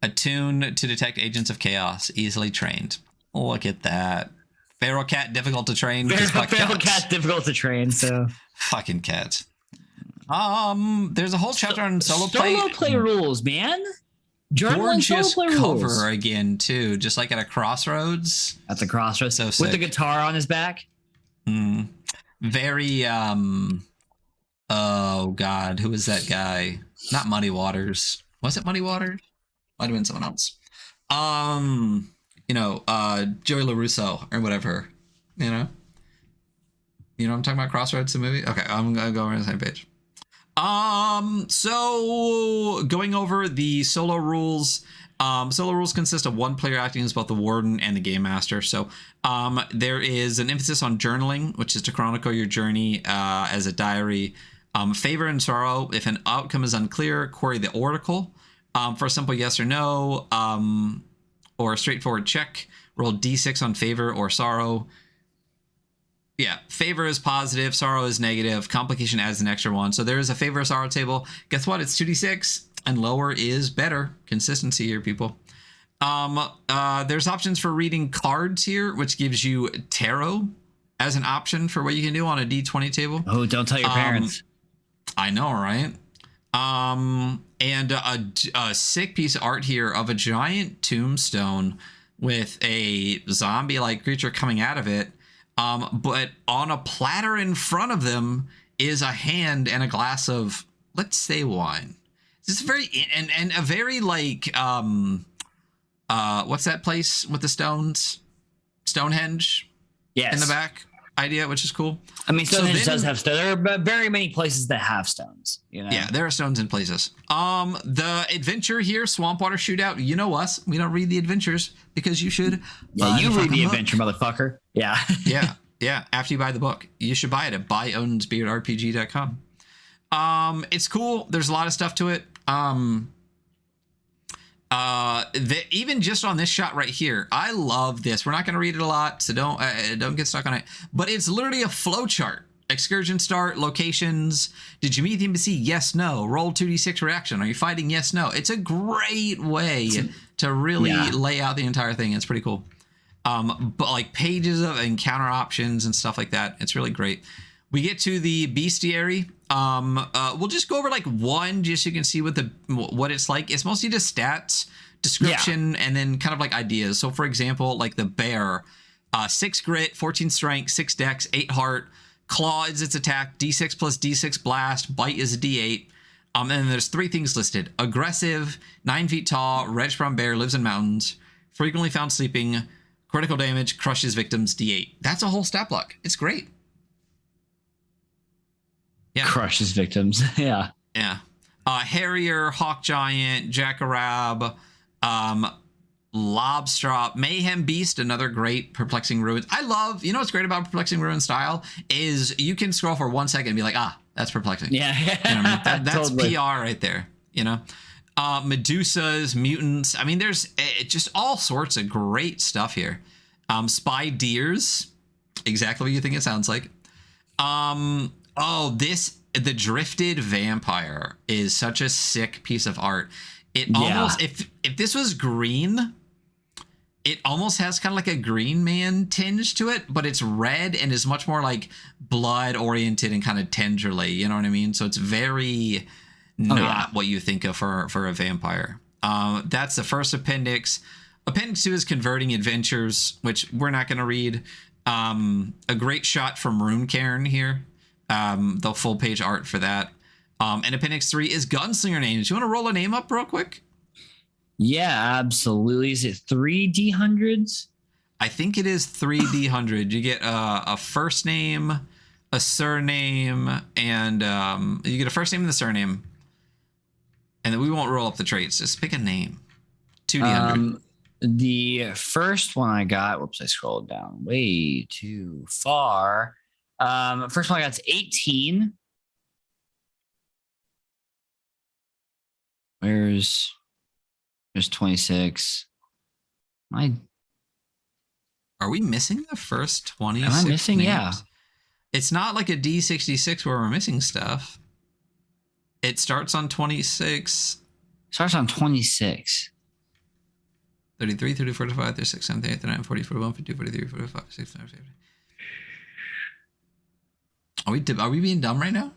attuned to detect agents of chaos, easily trained. Look at that. Feral cat, difficult to train. Feral cat, difficult to train. So fucking cats. There's a whole chapter on solo play rules, man. Gorgeous cover again too, just like at a crossroads. At the crossroads, so with sick. The guitar on his back. Very oh god, who is that guy? Not Muddy Waters. Was it Muddy Waters? Might have been someone else. Joey LaRusso or whatever. You know what I'm talking about? Crossroads, the movie. Okay, I'm gonna go on the same page. So going over the solo rules. Solo rules consist of one player acting as both the warden and the game master. So there is an emphasis on journaling, which is to chronicle your journey as a diary. Favor and sorrow. If an outcome is unclear, query the oracle. For a simple yes or no, or a straightforward check, roll D6 on favor or sorrow. Yeah, favor is positive, sorrow is negative, complication adds an extra one. So there is a favor or sorrow table. Guess what? It's 2d6, and lower is better. Consistency here, people. There's options for reading cards here, which gives you tarot as an option for what you can do on a D20 table. Oh, don't tell your parents. I know, right? And a sick piece of art here of a giant tombstone with a zombie-like creature coming out of it. But on a platter in front of them is a hand and a glass of, let's say, wine. This is very and a very like what's that place with the stones? Stonehenge. Yes. In the back idea, which is cool. I mean, Stonehenge does have stones. There are very many places that have stones. Yeah, there are stones in places. The adventure here, Swampwater Shootout. You know us. We don't read the adventures because you should. Yeah, you read the adventure, motherfucker. Yeah. Yeah. After you buy the book, you should buy it at buyownsbeardrpg.com. It's cool. There's a lot of stuff to it. Even just on this shot right here, I love this. We're not going to read it a lot, so don't get stuck on it. But it's literally a flow chart. Excursion start, locations. Did you meet the NPC? Yes, no. Roll 2d6 reaction. Are you fighting? Yes, no. It's a great way to really lay out the entire thing. It's pretty cool. But like pages of encounter options and stuff like that. It's really great. We get to the bestiary. We'll just go over like one just so you can see what it's like. It's mostly just stats, description, and then kind of like ideas. So for example, like the bear, 6 grit, 14 strength, 6 dex, 8 heart. Claw is its attack, d6 plus d6 blast, bite is a d8. And then there's 3 things listed. Aggressive, 9 feet tall, reddish brown bear, lives in mountains, frequently found sleeping, critical damage, crushes victims, d8. That's a whole stat block. It's great. Yeah. Crushes victims. Yeah. Harrier, hawk giant, jackarab, Lobstrop, Mayhem Beast, another great Perplexing Ruins. I love, what's great about Perplexing Ruin style is you can scroll for 1 second and be like, that's perplexing. Yeah. That's totally. PR right there, Medusas, mutants. I mean, there's just all sorts of great stuff here. Spy deers, exactly what you think it sounds like. The Drifted Vampire is such a sick piece of art. It almost, if this was green, it almost has kind of like a Green Man tinge to it, but it's red and is much more like blood oriented and kind of tenderly. You know what I mean? So it's very not what you think of for a vampire. That's the first appendix. Appendix 2 is Converting Adventures, which we're not going to read. A great shot from Rune Cairn here. The full page art for that. And Appendix 3 is Gunslinger Names. You want to roll a name up real quick? Yeah, absolutely. Is it 3D100s? I think it is 3D100. You get a first name, a surname, and you get a first name and the surname. And then we won't roll up the traits. Just pick a name. 2D100. The first one I got, whoops, I scrolled down way too far. First one I got is 18. There's 26. Are we missing the first 26? Am I missing? Names? Yeah. It's not like a D66 where we're missing stuff. It starts on 26. Starts on 26. 33, 34, 35, 36, 37, 38, 39, 40, 41, 42, 43, 45, 46, 47. Are we being dumb right now?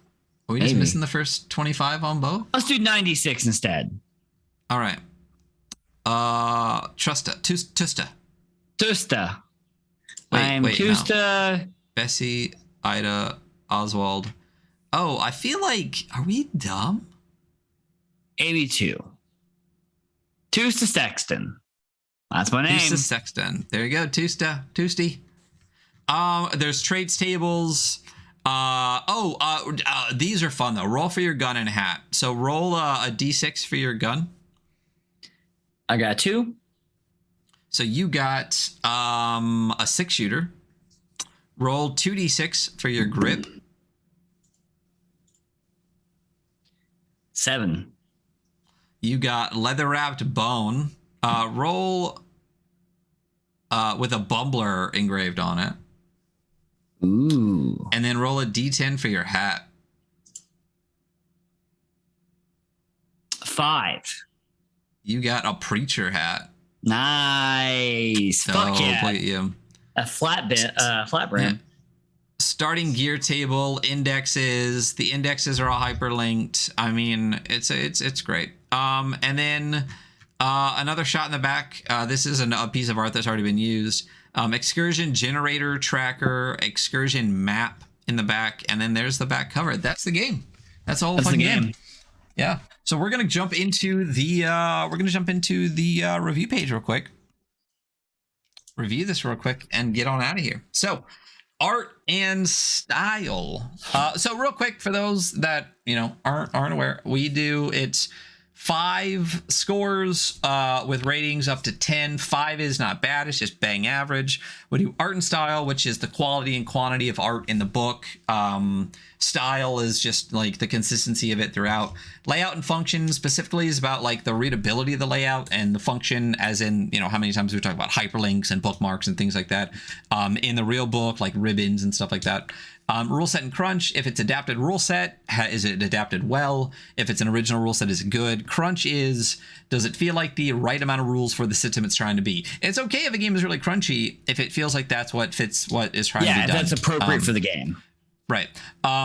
Are we just missing the first 25 on both? Let's do 96 instead. All right. Tusta. I'm Tusta. No. Bessie, Ida, Oswald. Oh, I feel like, are we dumb? 82. Tusta Sexton. That's my name. Tusta Sexton. There you go. Toosty. There's traits tables. These are fun though. Roll for your gun and hat. So roll a D6 for your gun. I got 2. So you got a 6-shooter. Roll 2D6 for your grip. 7. You got leather wrapped bone. Roll with a bumbler engraved on it. Ooh. And then roll a D10 for your hat. 5. You got a preacher hat. Nice. Fuck yeah. A flat brim. Yeah. Starting gear table, indexes. The indexes are all hyperlinked. I mean, it's great. And then another shot in the back. This is a piece of art that's already been used. Excursion generator tracker, excursion map in the back, and then there's the back cover. That's the game. That's the whole fun game. Yeah. So we're gonna jump into the review page real quick. Review this real quick and get on out of here. So, art and style. So real quick for those that aren't aware, it's 5 scores with ratings up to 10. 5 is not bad. It's just bang average. We do art and style, which is the quality and quantity of art in the book. Style is just like the consistency of it throughout. Layout and function specifically is about like the readability of the layout, and the function as in, how many times we talk about hyperlinks and bookmarks and things like that. In the real book, like ribbons and stuff like that. Rule set and crunch. If it's adapted rule set, is it adapted well? If it's an original rule set, is it good? Crunch is, does it feel like the right amount of rules for the system it's trying to be? It's okay if a game is really crunchy if it feels like that's what fits what is trying to be done. Yeah, that's appropriate for the game. Right.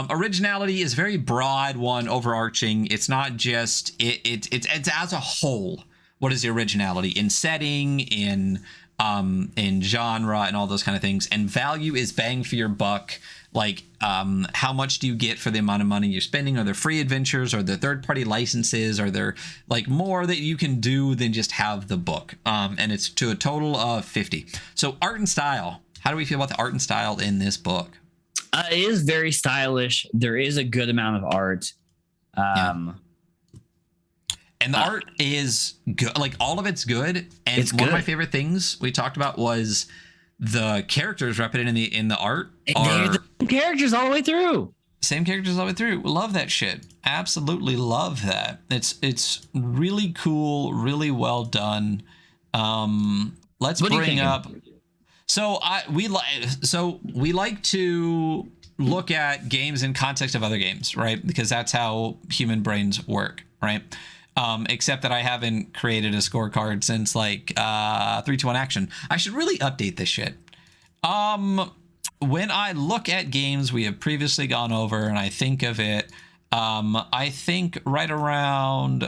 Originality is very broad one, overarching. It's not just it's as a whole. What is the originality in setting, in genre, and all those kind of things? And value is bang for your buck. Like, how much do you get for the amount of money you're spending? Are there free adventures? Are there third-party licenses? Are there like more that you can do than just have the book? And it's to a total of 50. So art and style. How do we feel about the art and style in this book? It is very stylish. There is a good amount of art. And the art is good. Like, all of it's good. And one of my favorite things we talked about was the characters represented in the art are the same characters all the way through. Same characters all the way through. Love that shit. Absolutely love that. It's really cool, really well done. Let's bring up. So we like to look at games in context of other games, right? Because that's how human brains work, right? Except that I haven't created a scorecard since like 3, 2, 1 action. I should really update this shit. When I look at games we have previously gone over and I think of it, I think right around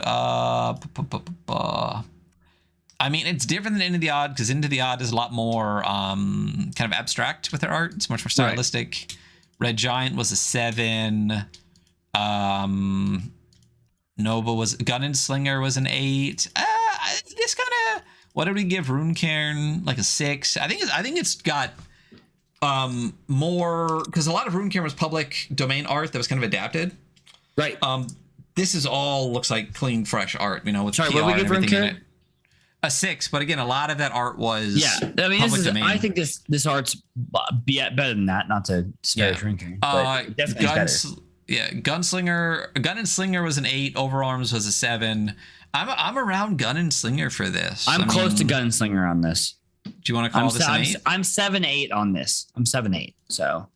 I mean, it's different than Into the Odd because Into the Odd is a lot more kind of abstract with their art. It's much more stylistic. Right. Red Giant was a 7. Nova was Gun and Slinger was an 8. This kind of, what did we give Runecairn? Like a 6. I think it's got more, because a lot of Runecairn was public domain art that was kind of adapted. Right. This is all looks like clean, fresh art. You know, with sorry, PR what we give Runecairn? A 6, but again, a lot of that art was I mean, I think this art's better than that. Not to disparage Runecairn, but definitely better. Yeah, Gun and Slinger was an 8. Overarms was a 7. I'm around Gun and Slinger for this. I'm close to Gun and Slinger on this. Do you want to call this an 8? I'm 7-8 on this. I'm 7-8. So,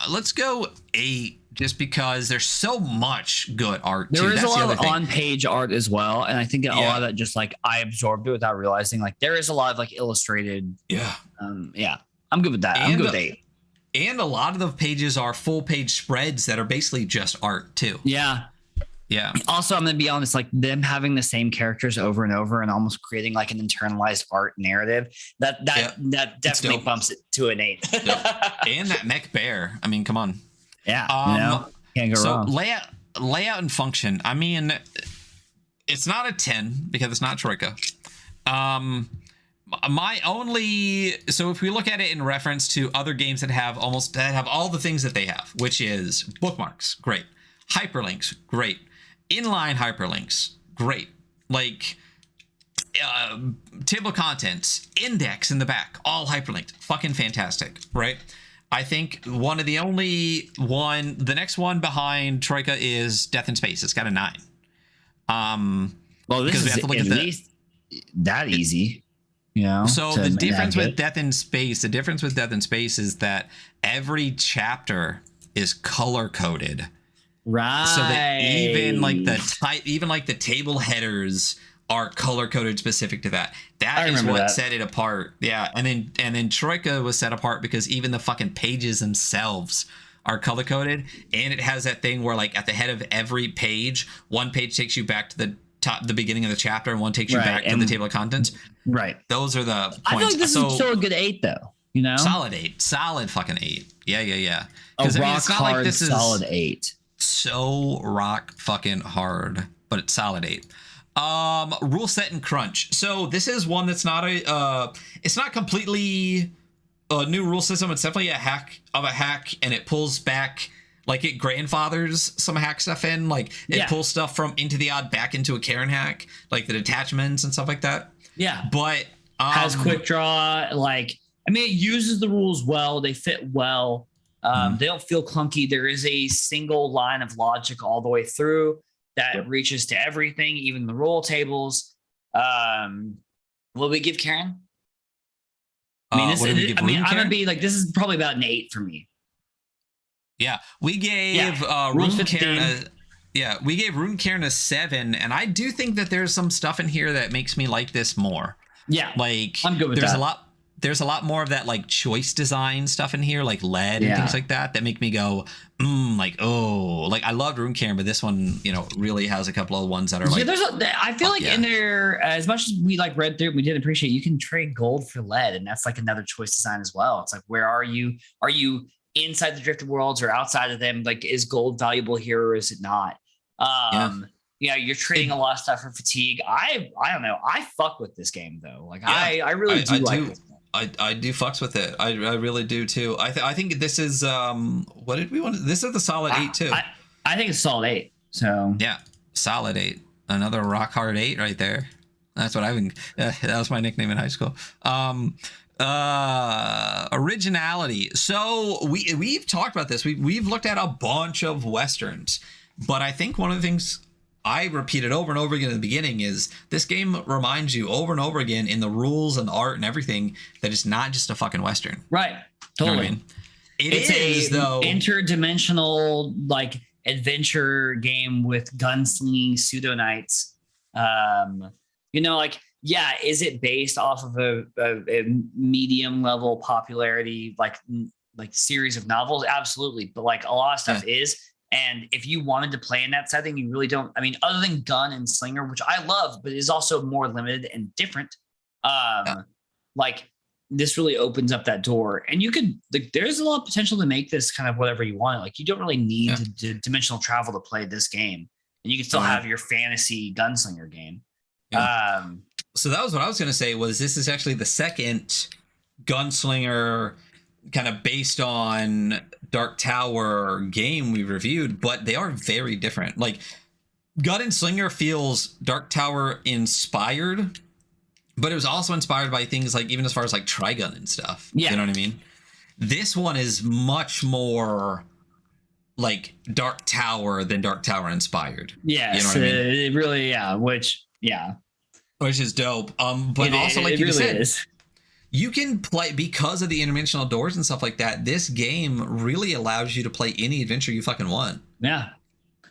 let's go 8. Just because there's so much good art. There is a lot of on-page art as well, and I think a lot of that just like I absorbed it without realizing. Like there is a lot of like illustrated. Yeah. I'm good with that. I'm good with 8. And a lot of the pages are full page spreads that are basically just art too. Yeah. Also, I'm gonna be honest, like them having the same characters over and over and almost creating like an internalized art narrative that definitely bumps it to an 8. And that mech bear. I mean, come on. Yeah. Can't go wrong. Layout and function. I mean, it's not a 10 because it's not Troika. So if we look at it in reference to other games that have all the things that they have, which is bookmarks, great. Hyperlinks, great. Inline hyperlinks, great. Like table of contents, index in the back, all hyperlinked, fucking fantastic, right? I think the next one behind Troika is Death in Space. It's got a 9. Well, this is at least that easy. You know, so the difference with Death in Space is that every chapter is color coded. Right. So that even like the table headers are color coded specific to that. That is what set it apart. Yeah. And then Troika was set apart because even the fucking pages themselves are color coded. And it has that thing where like at the head of every page, one page takes you back to the beginning of the chapter and one takes you back to the table of contents. Right. Those are the points. I feel like this is still a good 8 though. You know? Solid 8. Solid fucking 8. Yeah. A rock hard like solid 8. So rock fucking hard, but it's solid 8. Rule set and crunch. So this is one that's not it's not completely a new rule system. It's definitely a hack, and it pulls back, like it grandfathers some hack stuff in, like it pulls stuff from Into the Odd back into a Karen hack, like the detachments and stuff like that. Yeah, but has quick draw. Like, I mean, it uses the rules well. They fit well. They don't feel clunky. There is a single line of logic all the way through that reaches to everything, even the roll tables. Will we give Karen? I mean, I'm gonna be like, this is probably about an 8 for me. Yeah, we gave Rune Karen we gave Rune Karen a 7, and I do think that there's some stuff in here that makes me like this more. Yeah, like I'm good with that. There's a lot more of that like choice design stuff in here, like lead and things like that make me go, like, oh, like I loved Rune Karen, but this one, you know, really has a couple of ones that are like, I feel like in there, as much as we like read through, we did appreciate you can trade gold for lead, and that's like another choice design as well. It's like, where are you? Are you inside the drifted worlds or outside of them? Like, is gold valuable here or is it not? You're trading a lot of stuff for fatigue. I don't know. I fuck with this game though. Like I really do like this. I do fucks with it. I really do too. I think this is what did we want? This is the solid 8 too. I think it's solid 8. So yeah, solid 8. Another rock hard 8 right there. That's what that was my nickname in high school. Originality. So we've talked about this. We've looked at a bunch of Westerns, but I think one of the things I repeated over and over again at the beginning is this game reminds you over and over again in the rules and the art and everything that it's not just a fucking Western. Right. Totally. You know what I mean? It's though interdimensional, like adventure game with gunslinging pseudo knights. Like, yeah, is it based off of a medium level popularity, like series of novels? Absolutely. But like a lot of stuff is. And if you wanted to play in that setting, you really don't. I mean, other than gun and slinger, which I love, but is also more limited and different. Like this really opens up that door, and you could. There's a lot of potential to make this kind of whatever you want. Like you don't really need to dimensional travel to play this game, and you can still have your fantasy gunslinger game. Yeah. So that was what I was going to say. Was this is actually the second gunslinger kind of based on Dark Tower game we reviewed, but they are very different. Like Gun and Slinger feels Dark Tower inspired, but it was also inspired by things like even as far as like Trigun and stuff. You know what I mean? This one is much more like Dark Tower than Dark Tower inspired. Yeah, you know what I mean? It really, which is dope. But also like you really said, is. You can play because of the interdimensional doors and stuff like that. This game really allows you to play any adventure you fucking want. Yeah.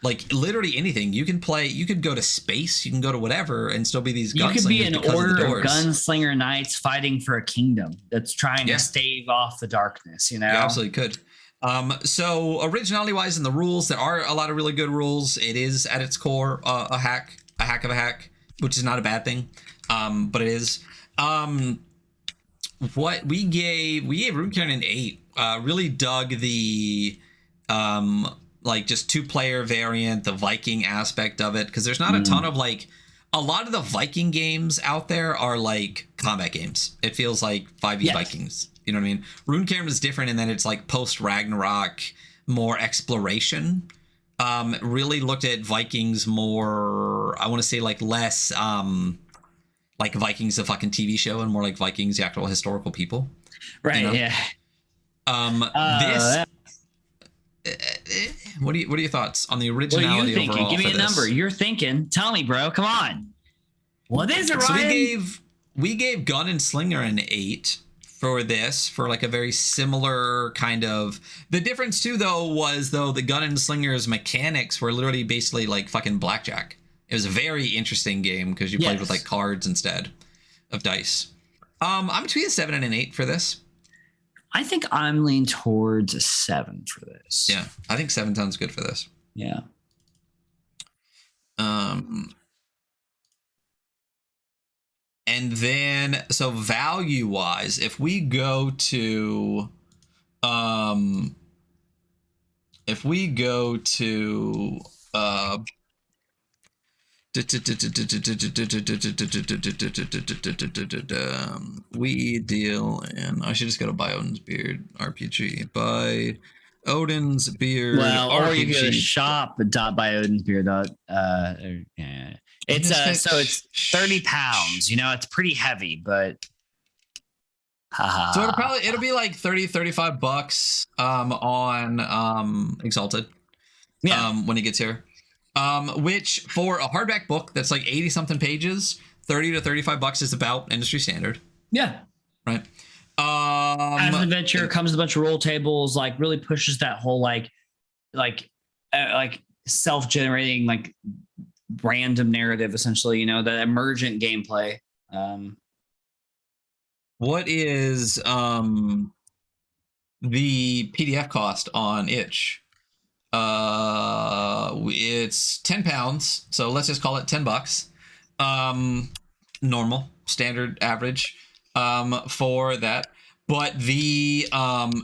Like literally anything. You can play, you could go to space, you can go to whatever and still be these gunslingers. You could be an order of gunslinger knights fighting for a kingdom that's trying to stave off the darkness, you know? You absolutely could. So originality wise in the rules, there are a lot of really good rules. It is at its core a hack of a hack, which is not a bad thing. But it is. What we gave Runecairn an 8. Really dug the like just 2-player variant, the Viking aspect of it, because there's not a ton of like a lot of the Viking games out there are like combat games. It feels like 5e Vikings. You know what I mean? Runecairn is different in that it's like post Ragnarok, more exploration. Really looked at Vikings more, I want to say like less like Vikings, the fucking TV show, and more like Vikings, the actual historical people. Right. You know? Yeah. What are your thoughts on the originality? What are you thinking? Overall? Give me a number. You're thinking. Tell me, bro. Come on. What is it, Ryan? So we gave Gun and Slinger an 8 for this, for like a very similar kind of. The difference too, though, was the Gun and Slinger's mechanics were literally basically like fucking blackjack. It was a very interesting game because you played with like cards instead of dice. I'm between a 7 and an 8 for this. I think I'm leaning towards a 7 for this. Yeah, I think 7 sounds good for this. Yeah. And then so value wise, if we go to we deal in, I should just go to Buy Odin's Beard RPG. Buy Odin's Beard. Well, RPG. or you go to shop.buyodinsbeard. It's so it's 30 pounds. You know, it's pretty heavy, but so it'll be like $30-$35 on Exalted. Yeah. When it gets here. Which for a hardback book that's like 80 something pages, $30 to $35 is about industry standard. Yeah. Right. As an adventure, comes with a bunch of roll tables, like really pushes that whole like self-generating, like random narrative, essentially, you know, that emergent gameplay. What is the PDF cost on Itch? It's 10 pounds, so let's just call it $10. Normal, standard, average for that. But the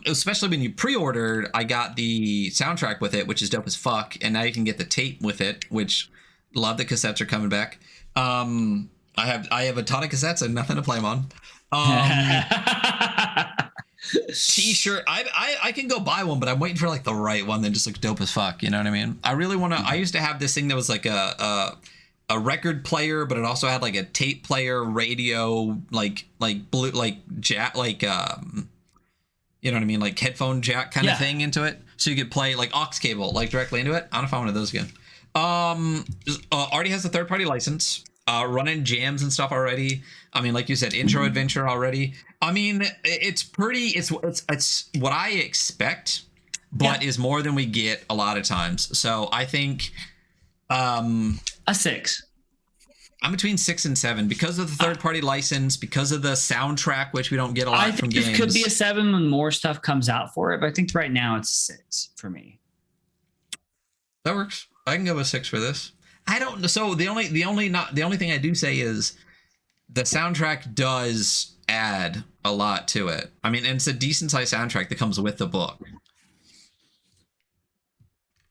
especially when you pre-ordered, I got the soundtrack with it, which is dope as fuck, and now you can get the tape with it, which love the cassettes are coming back. I have a ton of cassettes and nothing to play them on. T-shirt, I can go buy one, but I'm waiting for like the right one that just looks dope as fuck. You know what I mean? I really want to. I used to have this thing that was like a record player, but it also had like a tape player, radio, like blue, like jack, like you know what I mean, like headphone jack kind of thing into it, so you could play like aux cable like directly into it. I don't know if I wanted those again. Already has a third-party license. Running jams and stuff already. I mean, like you said, intro adventure already. I mean, it's pretty. It's what I expect. but is more than we get a lot of times. So I think a 6. I'm between 6 and 7 because of the third-party license, because of the soundtrack, which we don't get a lot from games. I think this could be a 7 when more stuff comes out for it, but I think right now it's a 6 for me. That works. I can go with 6 for this. I don't know. So the only thing I do say is the soundtrack does add a lot to it. I mean, and it's a decent-sized soundtrack that comes with the book.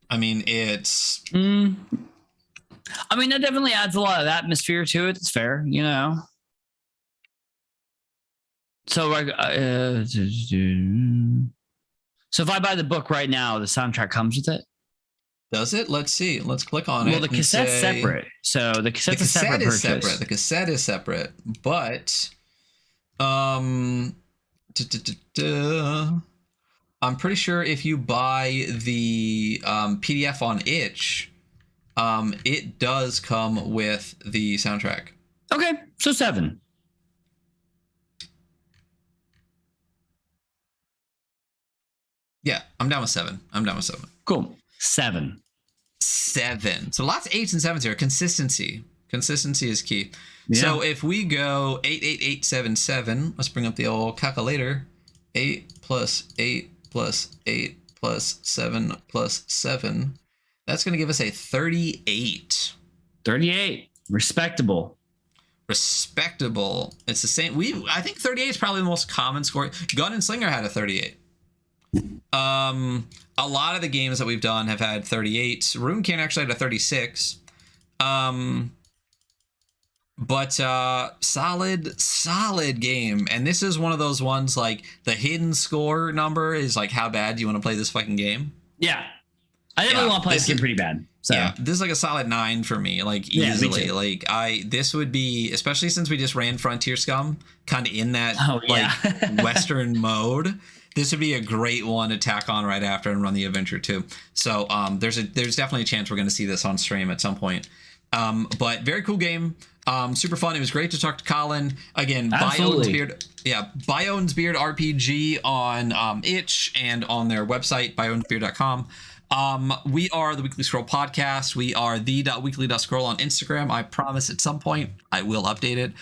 I mean, it's. I mean, that definitely adds a lot of atmosphere to it. It's fair, you know. So, so if I buy the book right now, the soundtrack comes with it. Does it? Let's see. Let's click on it. Well, the cassette's separate. So the cassette's a separate purchase. The cassette is separate, but I'm pretty sure if you buy the PDF on itch, it does come with the soundtrack. Okay, so 7. Yeah, I'm down with 7. Cool. 7. So lots of 8s and 7s here. Consistency is key. Yeah. So if we go 88877, let's bring up the old calculator. 8 plus 8 plus 8 plus 7 plus 7. That's going to give us a 38. 38. Respectable. It's the same. I think 38 is probably the most common score. Gun and Slinger had a 38. A lot of the games that we've done have had 38. Rune Can actually had a 36. But solid game. And this is one of those ones like the hidden score number is like how bad do you want to play this fucking game? Yeah. I definitely want to play this game pretty bad. So yeah, this is like a solid 9 for me, like easily. This would be, especially since we just ran Frontier Scum kind of in that Western mode. This would be a great one to tack on right after and run the adventure too. So there's definitely a chance we're going to see this on stream at some point. But very cool game. Super fun. It was great to talk to Colin again. Bione's Beard RPG on itch and on their website bionesbeard.com. We are the Weekly Scroll Podcast. We are the.weekly.scroll on Instagram. I promise at some point I will update it.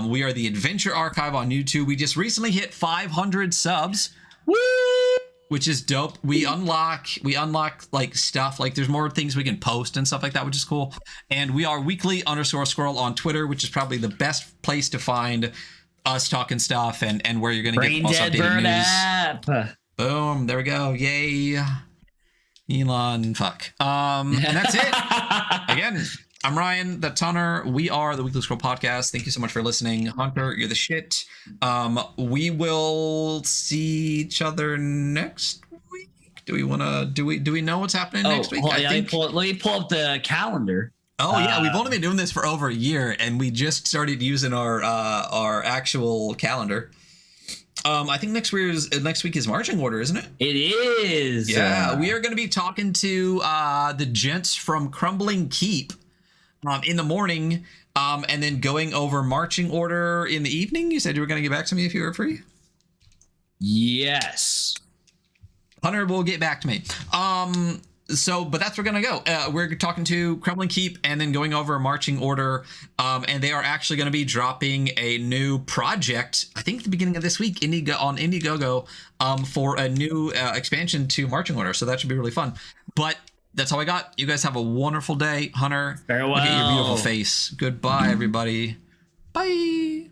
We are the Adventure Archive on YouTube. We just recently hit 500 subs. Woo! Which is dope. We unlock like stuff, like there's more things we can post and stuff like that, which is cool. And we are weekly_scroll on Twitter, which is probably the best place to find us talking stuff and where you're going to get most updated news. App. Boom. There we go. Yay. Elon, fuck. And that's it. Again, I'm Ryan. That's Hunter. We are the Weekly Scroll Podcast. Thank you so much for listening. Hunter, you're the shit. We will see each other next week. Do we know what's happening next week? Let me pull up the calendar. Oh yeah, we've only been doing this for over a year, and we just started using our actual calendar. I think next week is marching order, isn't it? It is. Yeah, we are going to be talking to the gents from Crumbling Keep in the morning, and then going over marching order in the evening. You said you were going to get back to me if you were free. Yes. Hunter will get back to me. But that's where we're going to go. We're talking to Crumbling Keep and then going over a marching order. And they are actually going to be dropping a new project, I think at the beginning of this week, on Indiegogo, for a new expansion to marching order. So that should be really fun. But that's all I got. You guys have a wonderful day. Hunter, farewell. Look at your beautiful face. Goodbye, everybody. Bye.